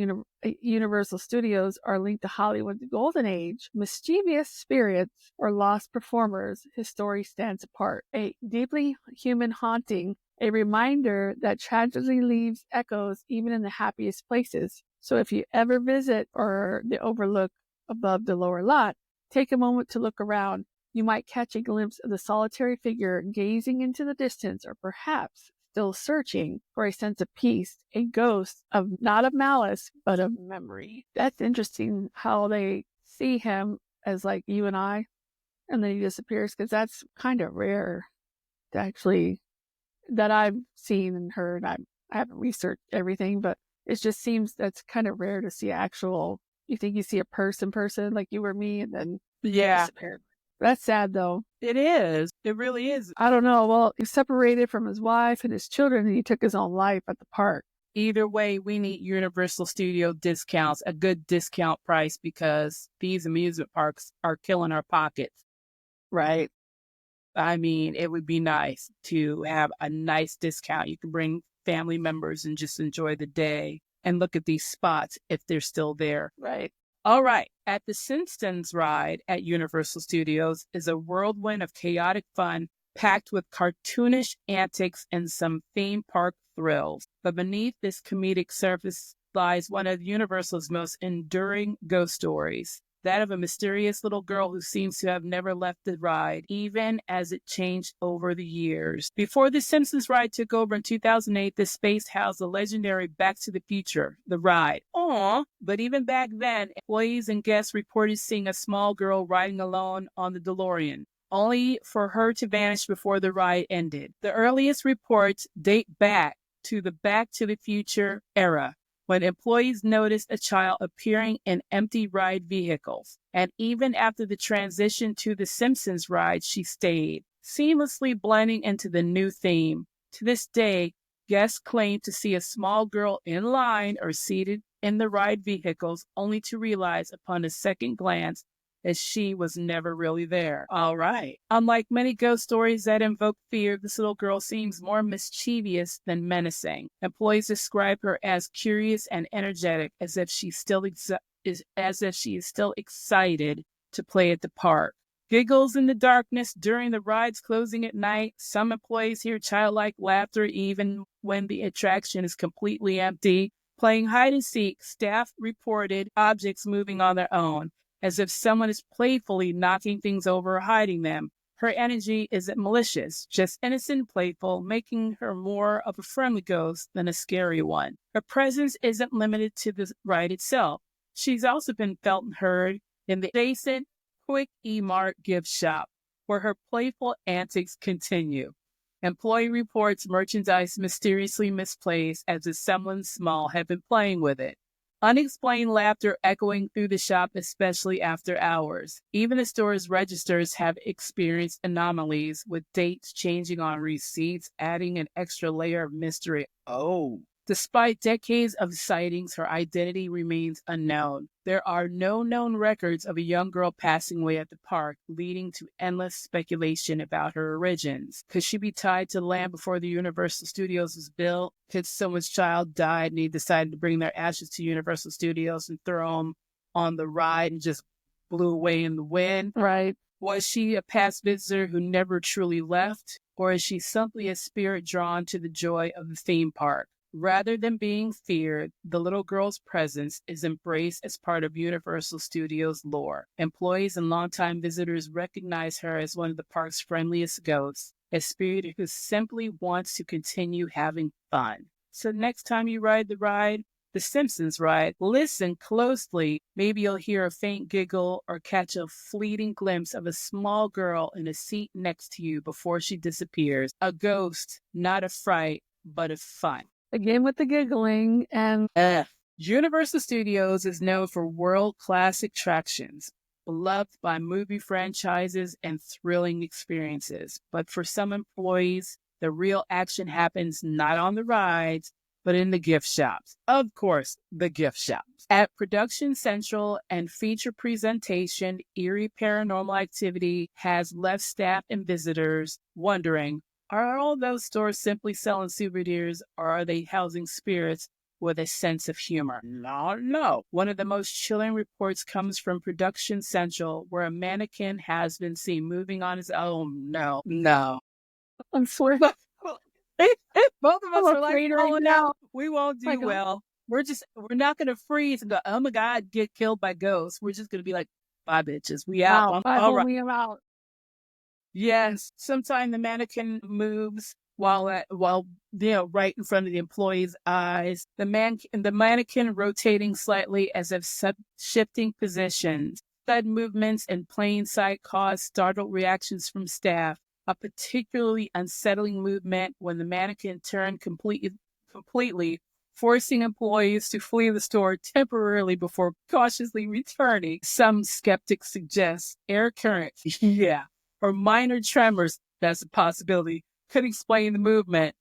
Universal Studios are linked to Hollywood's golden age, mischievous spirits or lost performers, his story stands apart. A deeply human haunting, a reminder that tragedy leaves echoes even in the happiest places. So if you ever visit or the overlook above the lower lot, take a moment to look around. You might catch a glimpse of the solitary figure gazing into the distance, or perhaps still searching for a sense of peace, a ghost of not of malice, but of memory. That's interesting how they see him as like you and I, and then he disappears, because that's kind of rare to actually that I've seen and heard, I haven't researched everything, but it just seems that's kind of rare to see actual. You think you see a person, like you or me, and then Yeah, disappeared. That's sad, though. it is. It really is. I don't know. Well, he separated from his wife and his children, and he took his own life at the park. Either way, we need Universal Studio discounts, a good discount price, because these amusement parks are killing our pockets. Right. I mean, it would be nice to have a nice discount. You can bring family members and just enjoy the day and look at these spots if they're still there. Right. All right. At the Simpsons Ride at Universal Studios is a whirlwind of chaotic fun packed with cartoonish antics and some theme park thrills. But beneath this comedic surface lies one of Universal's most enduring ghost stories, that of a mysterious little girl who seems to have never left the ride, even as it changed over the years. Before the Simpsons Ride took over in 2008, this space housed the legendary Back to the Future, the ride. Aww. But even back then, employees and guests reported seeing a small girl riding alone on the DeLorean, only for her to vanish before the ride ended. The earliest reports date back to the Back to the Future era, when employees noticed a child appearing in empty ride vehicles. And even after the transition to the Simpsons Ride, she stayed, seamlessly blending into the new theme. To this day, guests claim to see a small girl in line or seated in the ride vehicles, only to realize upon a second glance that she was never really there. All right. Unlike many ghost stories that invoke fear, this little girl seems more mischievous than menacing. Employees describe her as curious and energetic, as if she is still excited to play at the park. Giggles in the darkness during the rides closing at night. Some employees hear childlike laughter even when the attraction is completely empty. Playing hide and seek, staff reported objects moving on their own, as if someone is playfully knocking things over or hiding them. Her energy isn't malicious, just innocent and playful, making her more of a friendly ghost than a scary one. Her presence isn't limited to the ride itself. She's also been felt and heard in the adjacent Quick E-Mart gift shop, where her playful antics continue. Employee reports merchandise mysteriously misplaced, as if someone small had been playing with it. Unexplained laughter echoing through the shop, especially after hours. Even the store's registers have experienced anomalies, with dates changing on receipts, adding an extra layer of mystery. Oh. Despite decades of sightings, her identity remains unknown. There are no known records of a young girl passing away at the park, leading to endless speculation about her origins. Could she be tied to the land before the Universal Studios was built? Could someone's child died and he decided to bring their ashes to Universal Studios and throw them on the ride and just blew away in the wind? Right. Was she a past visitor who never truly left? Or is she simply a spirit drawn to the joy of the theme park? Rather than being feared, the little girl's presence is embraced as part of Universal Studios lore. Employees and longtime visitors recognize her as one of the park's friendliest ghosts, a spirit who simply wants to continue having fun. So next time you ride the ride, the Simpsons Ride, listen closely. Maybe you'll hear a faint giggle or catch a fleeting glimpse of a small girl in a seat next to you before she disappears. A ghost, not a fright, but a fun. Again with the giggling and Universal Studios is known for world-class attractions, beloved by movie franchises and thrilling experiences. But for some employees, the real action happens not on the rides, but in the gift shops. Of course, the gift shops. At Production Central and Feature Presentation, Eerie Paranormal Activity has left staff and visitors wondering, are all those stores simply selling souvenirs, or are they housing spirits with a sense of humor? No. One of the most chilling reports comes from Production Central, where a mannequin has been seen moving on his own. No. I'm swearing. Both of us I'm are like, afraid oh right no, now. we won't do My God. well. We're not going to freeze and go, oh my God, get killed by ghosts. We're just going to be like, bye bitches, we out. Wow. Bye, All right. homie, I'm out. Yes, sometimes the mannequin moves while right in front of the employee's eyes. The mannequin rotating slightly as if shifting positions. Sudden movements in plain sight cause startled reactions from staff. a particularly unsettling movement when the mannequin turned completely, forcing employees to flee the store temporarily before cautiously returning. Some skeptics suggest air currents, yeah, or minor tremors, that's a possibility, could explain the movement.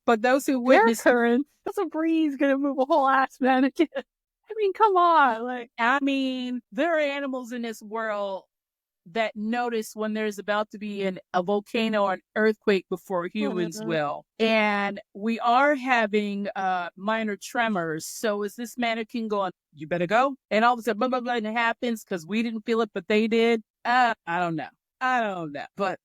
But those who Air witnessed currents. That's a breeze gonna move a whole ass mannequin. I mean, come on. Like, there are animals in this world that notice when there's about to be a volcano or an earthquake before humans will. And we are having minor tremors. So is this mannequin going, you better go? And all of a sudden, blah, blah, blah, and it happens because we didn't feel it, but they did? I don't know. But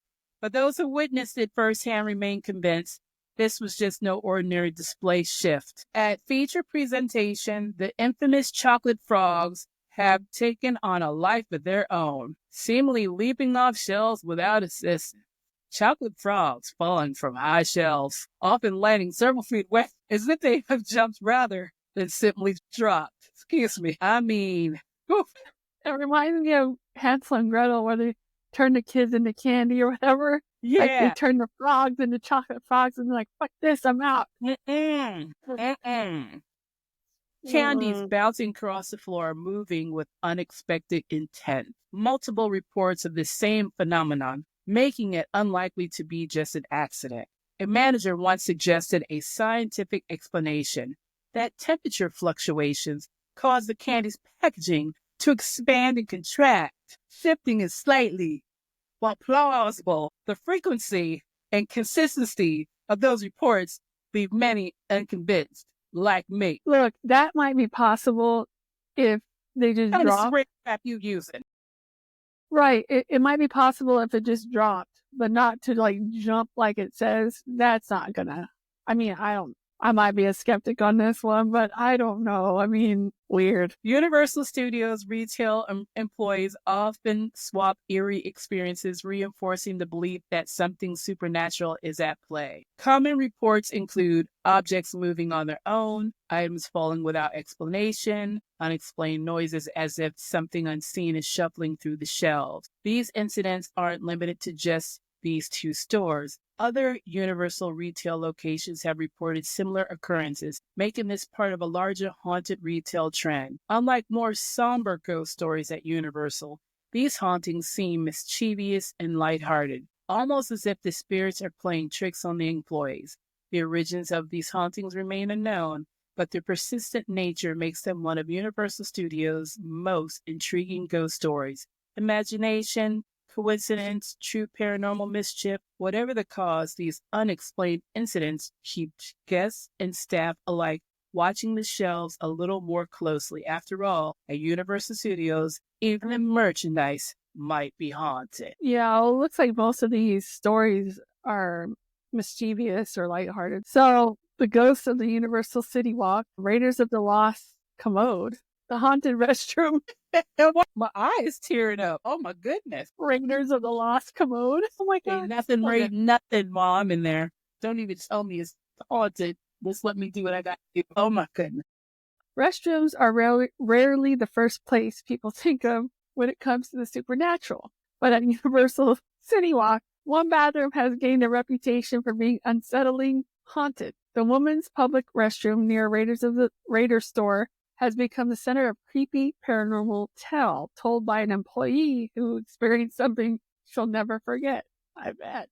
those who witnessed it firsthand remain convinced this was just no ordinary display shift. At feature presentation, the infamous chocolate frogs have taken on a life of their own, seemingly leaping off shelves without assistance. Chocolate frogs falling from high shelves, often landing several feet away, as if they have jumped rather than simply dropped. Excuse me. Oof. it reminds me of Hansel and Gretel, where they turn the kids into candy or whatever. Yeah. Like they turn the frogs into chocolate frogs and they're like, fuck this, I'm out. Candies bouncing across the floor, moving with unexpected intent. Multiple reports of the same phenomenon, making it unlikely to be just an accident. A manager once suggested a scientific explanation that temperature fluctuations cause the candy's packaging to expand and contract, shifting it slightly. While plausible, the frequency and consistency of those reports leave many unconvinced, like me. Look, that might be possible if they just What kind of drop. spray crap you using? Right. It might be possible if it just dropped, but not to like jump like it says. That's not gonna. I mean, I might be a skeptic on this one, but I don't know. I mean, weird. Universal Studios retail employees often swap eerie experiences, reinforcing the belief that something supernatural is at play. Common reports include objects moving on their own, items falling without explanation, unexplained noises as if something unseen is shuffling through the shelves. These incidents aren't limited to just these two stores. Other Universal retail locations have reported similar occurrences, making this part of a larger haunted retail trend. Unlike more somber ghost stories at Universal, these hauntings seem mischievous and lighthearted, almost as if the spirits are playing tricks on the employees. The origins of these hauntings remain unknown, but their persistent nature makes them one of Universal Studios' most intriguing ghost stories. Imagination, coincidence, true paranormal mischief, whatever the cause, these unexplained incidents keep guests and staff alike watching the shelves a little more closely. After all, at Universal Studios, even the merchandise might be haunted. Yeah, well, it looks like most of these stories are mischievous or lighthearted. So, the ghosts of the Universal CityWalk, Raiders of the Lost Commode, the haunted restroom, My eyes tearing up. Oh my goodness. Raiders of the Lost Commode. Oh my God. Ain't nothing, Okay. nothing while I'm in there. Don't even tell me it's haunted. Just let me do what I got to do. Oh my goodness. Restrooms are rarely the first place people think of when it comes to the supernatural. But at Universal CityWalk, one bathroom has gained a reputation for being unsettlingly haunted. The women's public restroom near Raiders store has become the center of creepy paranormal tale told by an employee who experienced something she'll never forget. I bet.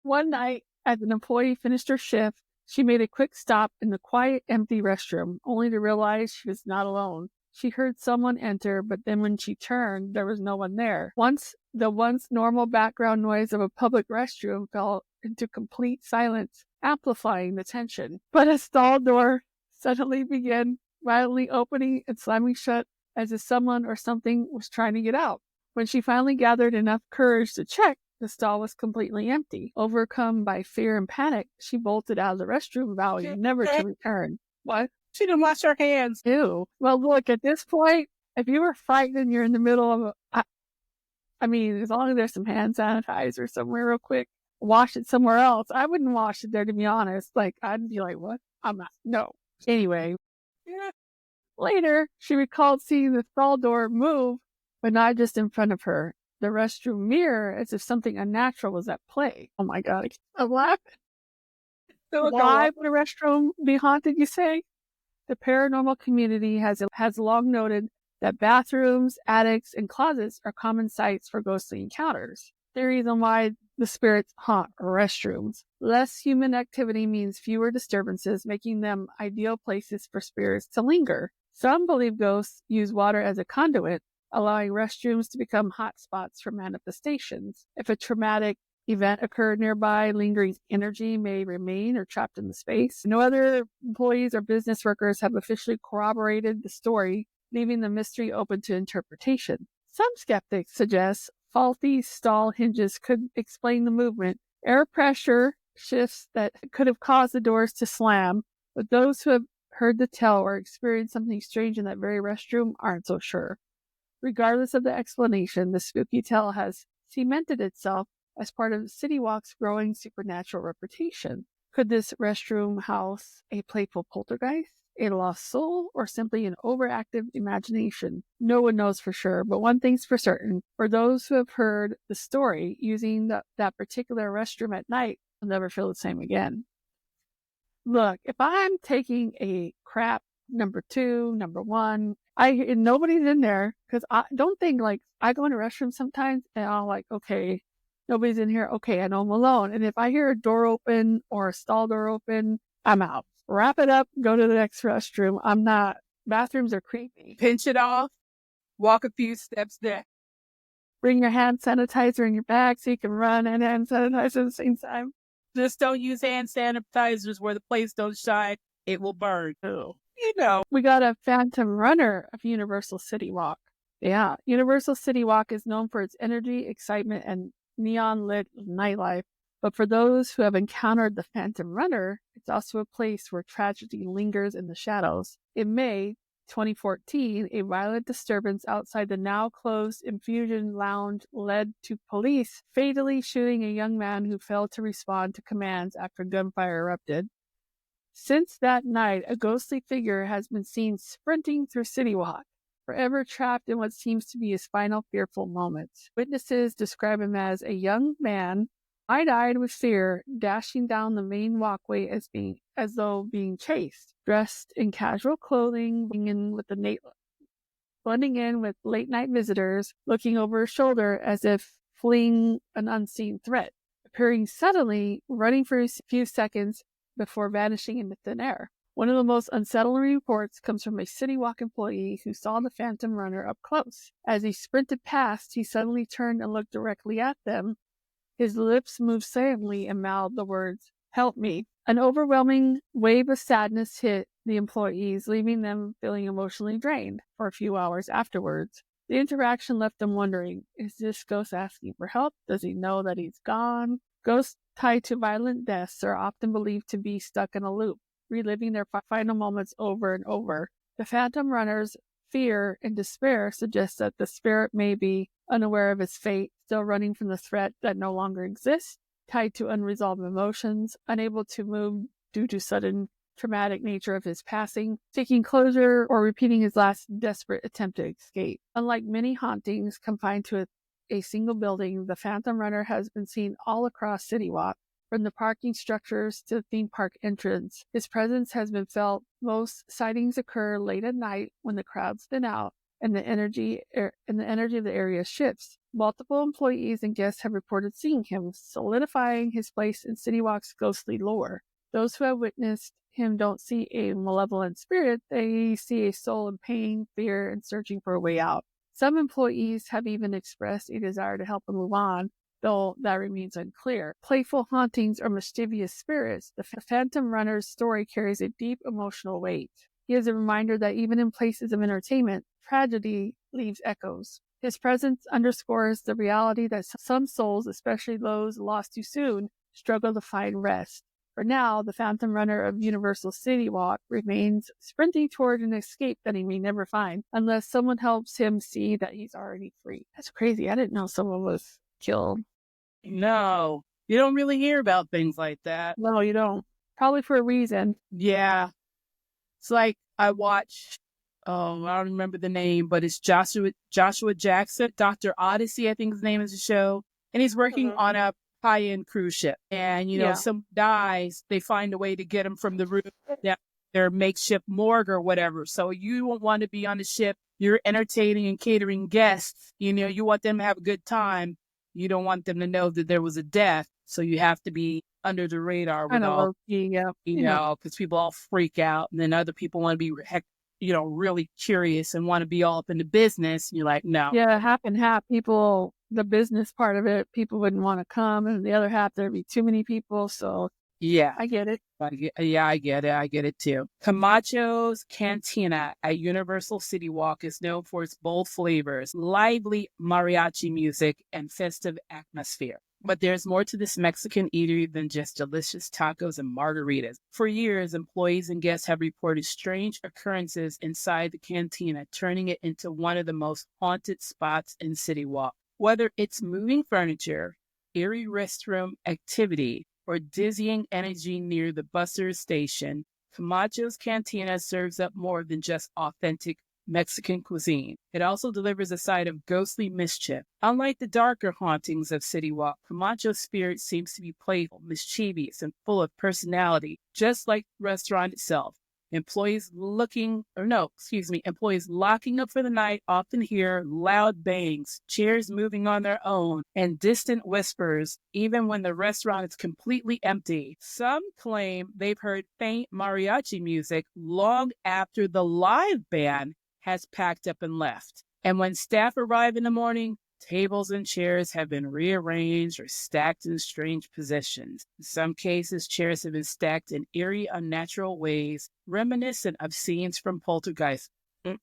One night, as an employee finished her shift, she made a quick stop in the quiet, empty restroom, only to realize she was not alone. She heard someone enter, but then when she turned, there was no one there. The once normal background noise of a public restroom fell into complete silence, amplifying the tension. But a stall door suddenly began violently opening and slamming shut as if someone or something was trying to get out. When she finally gathered enough courage to check, the stall was completely empty. Overcome by fear and panic, she bolted out of the restroom, vowing never to return. What? She didn't wash her hands. Ew. Well, look, at this point, if you were frightened and you're in the middle of I mean, as long as there's some hand sanitizer somewhere real quick, wash it somewhere else. I wouldn't wash it there, to be honest. Like, I'd be like, what? I'm not. No. Anyway. Yeah. Later, she recalled seeing the stall door move but not just in front of her. The restroom mirror as if something unnatural was at play. Oh my God, I'm laughing. Why would a restroom be haunted, you say? The paranormal community has long noted that bathrooms, attics, and closets are common sites for ghostly encounters. Theories on why the spirits haunt restrooms. Less human activity means fewer disturbances, making them ideal places for spirits to linger. Some believe ghosts use water as a conduit, allowing restrooms to become hotspots for manifestations. If a traumatic event occurred nearby, lingering energy may remain or trapped in the space. No other employees or business workers have officially corroborated the story, leaving the mystery open to interpretation. Some skeptics suggest faulty stall hinges could explain the movement, air pressure shifts that could have caused the doors to slam, but those who have heard the tale or experienced something strange in that very restroom aren't so sure. Regardless of the explanation, the spooky tale has cemented itself as part of CityWalk's growing supernatural reputation. Could this restroom house a playful poltergeist, a lost soul, or simply an overactive imagination? No one knows for sure, but one thing's for certain. For those who have heard the story, using that particular restroom at night will never feel the same again. Look, if I'm taking a crap number 2, number 1, and nobody's in there, because I don't think, like, I go in a restroom sometimes and I'm like, okay, nobody's in here. Okay, I know I'm alone. And if I hear a door open or a stall door open, I'm out. Wrap it up, go to the next restroom. I'm not. Bathrooms are creepy. Pinch it off, walk a few steps there. Bring your hand sanitizer in your bag so you can run and hand sanitizer at the same time. Just don't use hand sanitizers where the place don't shine. It will burn. Oh. We got a phantom runner of Universal CityWalk. Yeah, Universal CityWalk is known for its energy, excitement, and neon-lit nightlife. But for those who have encountered the phantom runner, it's also a place where tragedy lingers in the shadows. In May 2014, a violent disturbance outside the now-closed Infusion Lounge led to police fatally shooting a young man who failed to respond to commands after gunfire erupted. Since that night, a ghostly figure has been seen sprinting through CityWalk, forever trapped in what seems to be his final fearful moments. Witnesses describe him as a young man, wide-eyed with fear, dashing down the main walkway as though being chased, dressed in casual clothing, blending in with late-night visitors, looking over his shoulder as if fleeing an unseen threat, appearing suddenly, running for a few seconds before vanishing into thin air. One of the most unsettling reports comes from a CityWalk employee who saw the phantom runner up close. As he sprinted past, he suddenly turned and looked directly at them. His lips moved silently and mouthed the words, "Help me." An overwhelming wave of sadness hit the employees, leaving them feeling emotionally drained for a few hours afterwards. The interaction left them wondering, is this ghost asking for help? Does he know that he's gone? Ghosts tied to violent deaths are often believed to be stuck in a loop, reliving their final moments over and over. The phantom runner's fear and despair suggest that the spirit may be unaware of his fate, still running from the threat that no longer exists, tied to unresolved emotions, unable to move due to sudden traumatic nature of his passing, seeking closure, or repeating his last desperate attempt to escape. Unlike many hauntings confined to a single building, the phantom runner has been seen all across CityWalk, from the parking structures to the theme park entrance. His presence has been felt. Most sightings occur late at night when the crowds thin out and the energy of the area shifts. Multiple employees and guests have reported seeing him, solidifying his place in CityWalk's ghostly lore. Those who have witnessed him don't see a malevolent spirit, they see a soul in pain, fear, and searching for a way out. Some employees have even expressed a desire to help him move on, though that remains unclear. Playful hauntings or mischievous spirits, the phantom runner's story carries a deep emotional weight. He is a reminder that even in places of entertainment, tragedy leaves echoes. His presence underscores the reality that some souls, especially those lost too soon, struggle to find rest. For now, the phantom runner of Universal CityWalk remains sprinting toward an escape that he may never find, unless someone helps him see that he's already free. That's crazy. I didn't know someone was killed. No, you don't really hear about things like that. No, you don't. Probably for a reason. Yeah. It's like I watched Oh, I don't remember the name, but it's Joshua Jackson, Dr. Odyssey, I think his name is the show. And he's working on a high-end cruise ship. And, Yeah. some dies, they find a way to get him from the roof down their makeshift morgue or whatever. So you won't want to be on the ship. You're entertaining and catering guests. You want them to have a good time. You don't want them to know that there was a death. So you have to be under the radar with Kind of all, low key, yeah. because people all freak out. And then other people want to be really curious and want to be all up in the business. You're like, no. Yeah, half and half. People, the business part of it, people wouldn't want to come, and the other half, there'd be too many people. So Yeah. I get it. I get it. I get it too. Camacho's Cantina at Universal CityWalk is known for its bold flavors, lively mariachi music, and festive atmosphere. But there's more to this Mexican eatery than just delicious tacos and margaritas. For years, employees and guests have reported strange occurrences inside the cantina, turning it into one of the most haunted spots in CityWalk. Whether it's moving furniture, eerie restroom activity, or dizzying energy near the busser's station, Camacho's Cantina serves up more than just authentic Mexican cuisine. It also delivers a side of ghostly mischief. Unlike the darker hauntings of CityWalk, Camacho's spirit seems to be playful, mischievous, and full of personality, just like the restaurant itself. Employees locking up for the night often hear loud bangs, chairs moving on their own, and distant whispers, even when the restaurant is completely empty. Some claim they've heard faint mariachi music long after the live band has packed up and left. And when staff arrive in the morning, tables and chairs have been rearranged or stacked in strange positions. In some cases, chairs have been stacked in eerie, unnatural ways, reminiscent of scenes from Poltergeist.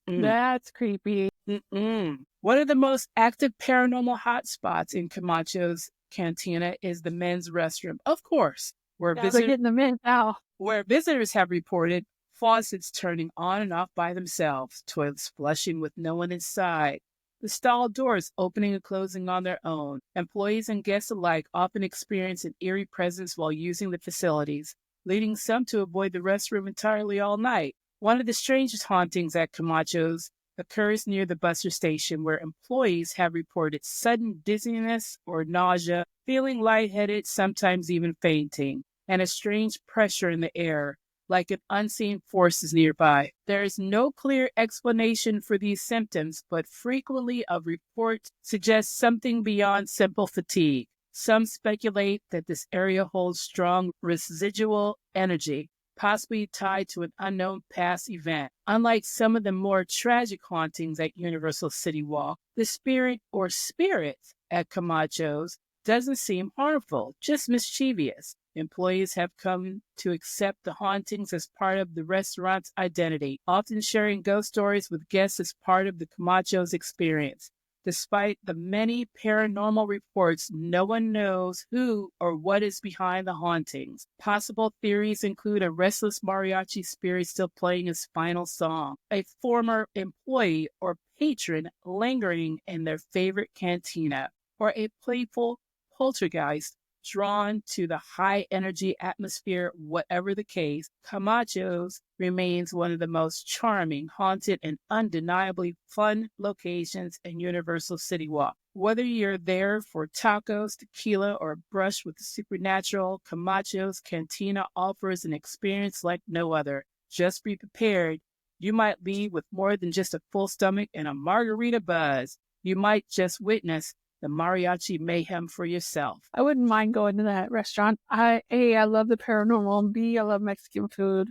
That's creepy. One of the most active paranormal hotspots in Camacho's Cantina is the men's restroom, of course, They're getting them in now. where visitors have reported faucets turning on and off by themselves, toilets flushing with no one inside, the stall doors opening and closing on their own. Employees and guests alike often experience an eerie presence while using the facilities, leading some to avoid the restroom entirely all night. One of the strangest hauntings at Camacho's occurs near the busser station, where employees have reported sudden dizziness or nausea, feeling lightheaded, sometimes even fainting, and a strange pressure in the air, like an unseen force is nearby. There is no clear explanation for these symptoms, but frequently a report suggests something beyond simple fatigue. Some speculate that this area holds strong residual energy, possibly tied to an unknown past event. Unlike some of the more tragic hauntings at Universal CityWalk, the spirit or spirits at Camacho's doesn't seem harmful, just mischievous. Employees have come to accept the hauntings as part of the restaurant's identity, often sharing ghost stories with guests as part of the Camacho's experience. Despite the many paranormal reports, no one knows who or what is behind the hauntings. Possible theories include a restless mariachi spirit still playing his final song, a former employee or patron lingering in their favorite cantina, or a playful poltergeist drawn to the high energy atmosphere. Whatever the case, Camacho's remains one of the most charming, haunted, and undeniably fun locations in Universal CityWalk. Whether you're there for tacos, tequila, or a brush with the supernatural, Camacho's Cantina offers an experience like no other. Just be prepared. You might leave with more than just a full stomach and a margarita buzz. You might just witness the mariachi mayhem for yourself. I wouldn't mind going to that restaurant. I love the paranormal, and B, I love Mexican food.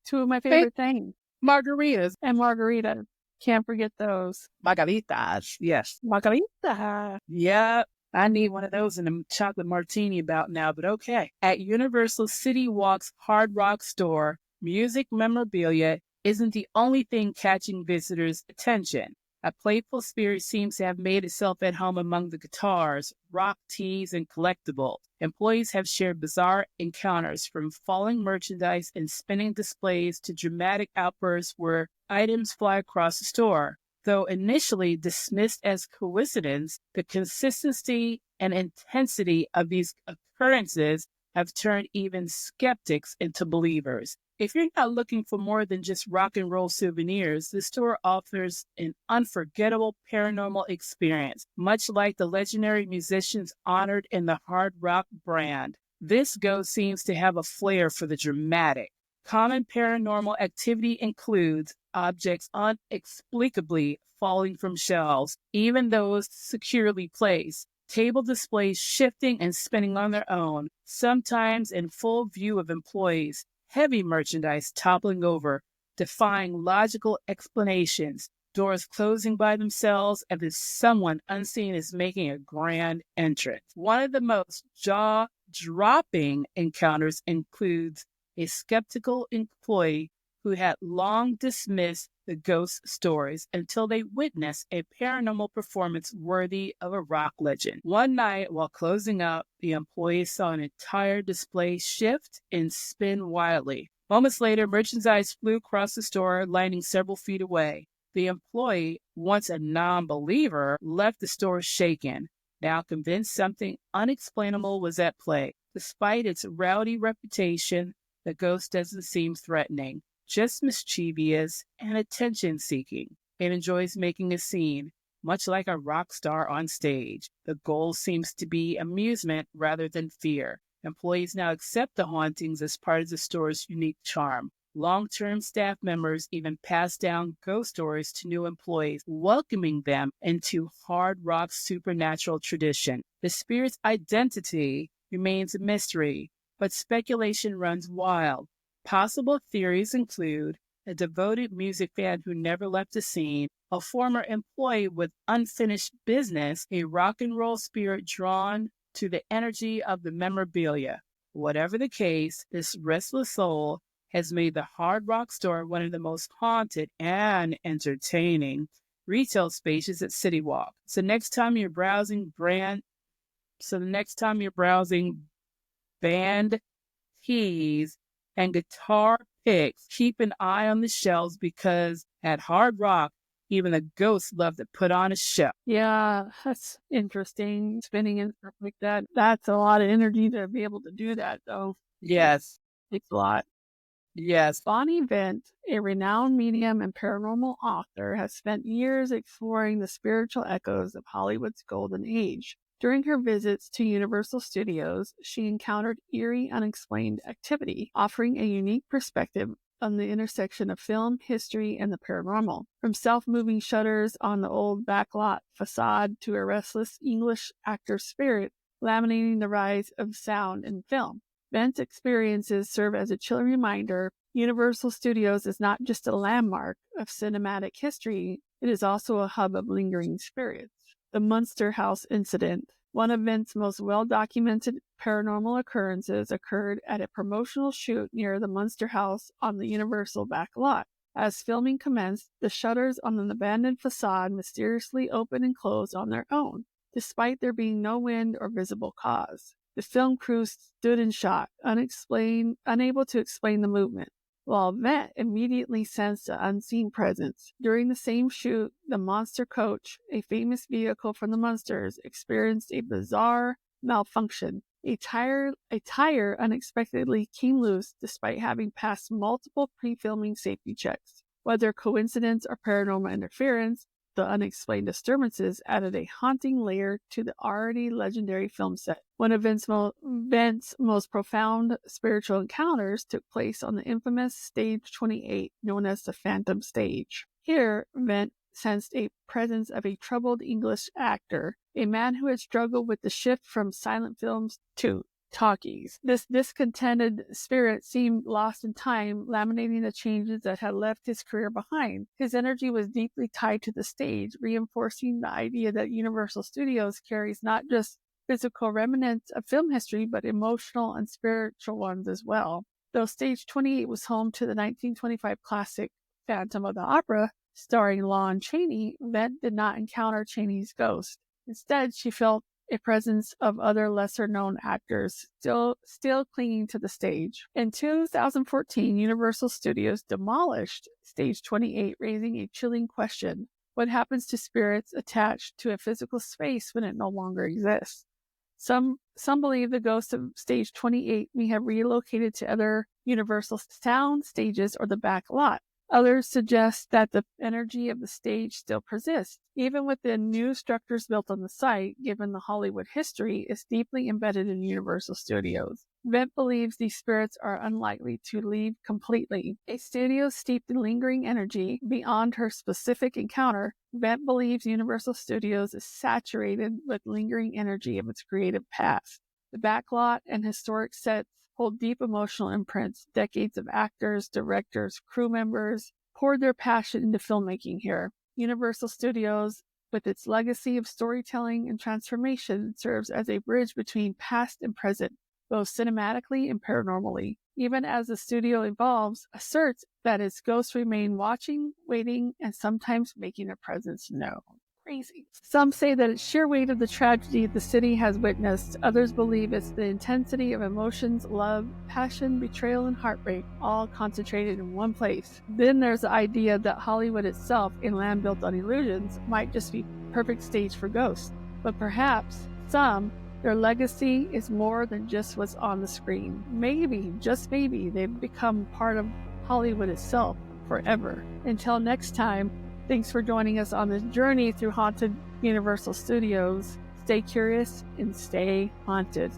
Two of my favorite things. Margaritas. And margaritas. Can't forget those. Margaritas, yes. Margarita. Yep. I need one of those in a chocolate martini about now, but okay. At Universal CityWalk's Hard Rock store, music memorabilia isn't the only thing catching visitors' attention. A playful spirit seems to have made itself at home among the guitars, rock tees, and collectibles. Employees have shared bizarre encounters, from falling merchandise and spinning displays to dramatic outbursts where items fly across the store. Though initially dismissed as coincidence, the consistency and intensity of these occurrences have turned even skeptics into believers. If you're not looking for more than just rock and roll souvenirs, the store offers an unforgettable paranormal experience, much like the legendary musicians honored in the hard rock brand. This ghost seems to have a flair for the dramatic. Common paranormal activity includes objects unexplicably falling from shelves, even those securely placed, table displays shifting and spinning on their own, sometimes in full view of employees, heavy merchandise toppling over, defying logical explanations, doors closing by themselves as if someone unseen is making a grand entrance. One of the most jaw-dropping encounters includes a skeptical employee who had long dismissed the ghost stories until they witnessed a paranormal performance worthy of a rock legend. One night, while closing up, the employee saw an entire display shift and spin wildly. Moments later, merchandise flew across the store, landing several feet away. The employee, once a non-believer, left the store shaken, now convinced something unexplainable was at play. Despite its rowdy reputation, the ghost doesn't seem threatening, just mischievous and attention-seeking. It enjoys making a scene, much like a rock star on stage. The goal seems to be amusement rather than fear. Employees now accept the hauntings as part of the store's unique charm. Long-term staff members even pass down ghost stories to new employees, welcoming them into hard rock's supernatural tradition. The spirit's identity remains a mystery, but speculation runs wild. Possible theories include a devoted music fan who never left the scene, a former employee with unfinished business, a rock and roll spirit drawn to the energy of the memorabilia. Whatever the case, this restless soul has made the Hard Rock store one of the most haunted and entertaining retail spaces at CityWalk. So the next time you're browsing band keys and guitar picks, keep an eye on the shelves because at Hard Rock, even the ghosts love to put on a show. Yeah, that's interesting. Spinning and stuff like that. That's a lot of energy to be able to do that, though. Yes. Takes a lot. Yes. Bonnie Vint, a renowned medium and paranormal author, has spent years exploring the spiritual echoes of Hollywood's golden age. During her visits to Universal Studios, she encountered eerie, unexplained activity, offering a unique perspective on the intersection of film, history, and the paranormal. From self-moving shutters on the old backlot facade to a restless English actor's spirit laminating the rise of sound in film. Vent's experiences serve as a chilling reminder Universal Studios is not just a landmark of cinematic history, it is also a hub of lingering spirits. The Munster House Incident. One of Vent's most well-documented paranormal occurrences occurred at a promotional shoot near the Munster House on the Universal back lot. As filming commenced, the shutters on an abandoned facade mysteriously opened and closed on their own, despite there being no wind or visible cause. The film crew stood in shock, unable to explain the movement, while Vent immediately sensed an unseen presence. During the same shoot, the Monster Coach, a famous vehicle from the Munsters, experienced a bizarre malfunction. A tire unexpectedly came loose despite having passed multiple pre-filming safety checks. Whether coincidence or paranormal interference, the unexplained disturbances added a haunting layer to the already legendary film set. One of Vent's most profound spiritual encounters took place on the infamous Stage 28, known as the Phantom Stage. Here, Vent sensed a presence of a troubled English actor, a man who had struggled with the shift from silent films to talkies. This discontented spirit seemed lost in time, laminating the changes that had left his career behind. His energy was deeply tied to the stage, reinforcing the idea that Universal Studios carries not just physical remnants of film history, but emotional and spiritual ones as well. Though Stage 28 was home to the 1925 classic Phantom of the Opera, starring Lon Chaney, Vent did not encounter Chaney's ghost. Instead, she felt a presence of other lesser-known actors still clinging to the stage. In 2014, Universal Studios demolished Stage 28, raising a chilling question. What happens to spirits attached to a physical space when it no longer exists? Some believe the ghost of Stage 28 may have relocated to other Universal sound stages or the back lot. Others suggest that the energy of the stage still persists, even within new structures built on the site, given the Hollywood history is deeply embedded in Universal Studios. Vint believes these spirits are unlikely to leave completely. A studio steeped in lingering energy beyond her specific encounter, Vint believes Universal Studios is saturated with lingering energy of its creative past. The backlot and historic sets hold deep emotional imprints. Decades of actors, directors, crew members poured their passion into filmmaking here. Universal Studios, with its legacy of storytelling and transformation, serves as a bridge between past and present, both cinematically and paranormally. Even as the studio evolves, asserts that its ghosts remain watching, waiting, and sometimes making their presence known. Crazy. Some say that it's sheer weight of the tragedy the city has witnessed. Others believe it's the intensity of emotions, love, passion, betrayal, and heartbreak, all concentrated in one place. Then there's the idea that Hollywood itself, a land built on illusions, might just be a perfect stage for ghosts. But perhaps their legacy is more than just what's on the screen. Maybe, just maybe, they've become part of Hollywood itself forever. Until next time, thanks for joining us on this journey through haunted Universal Studios. Stay curious and stay haunted.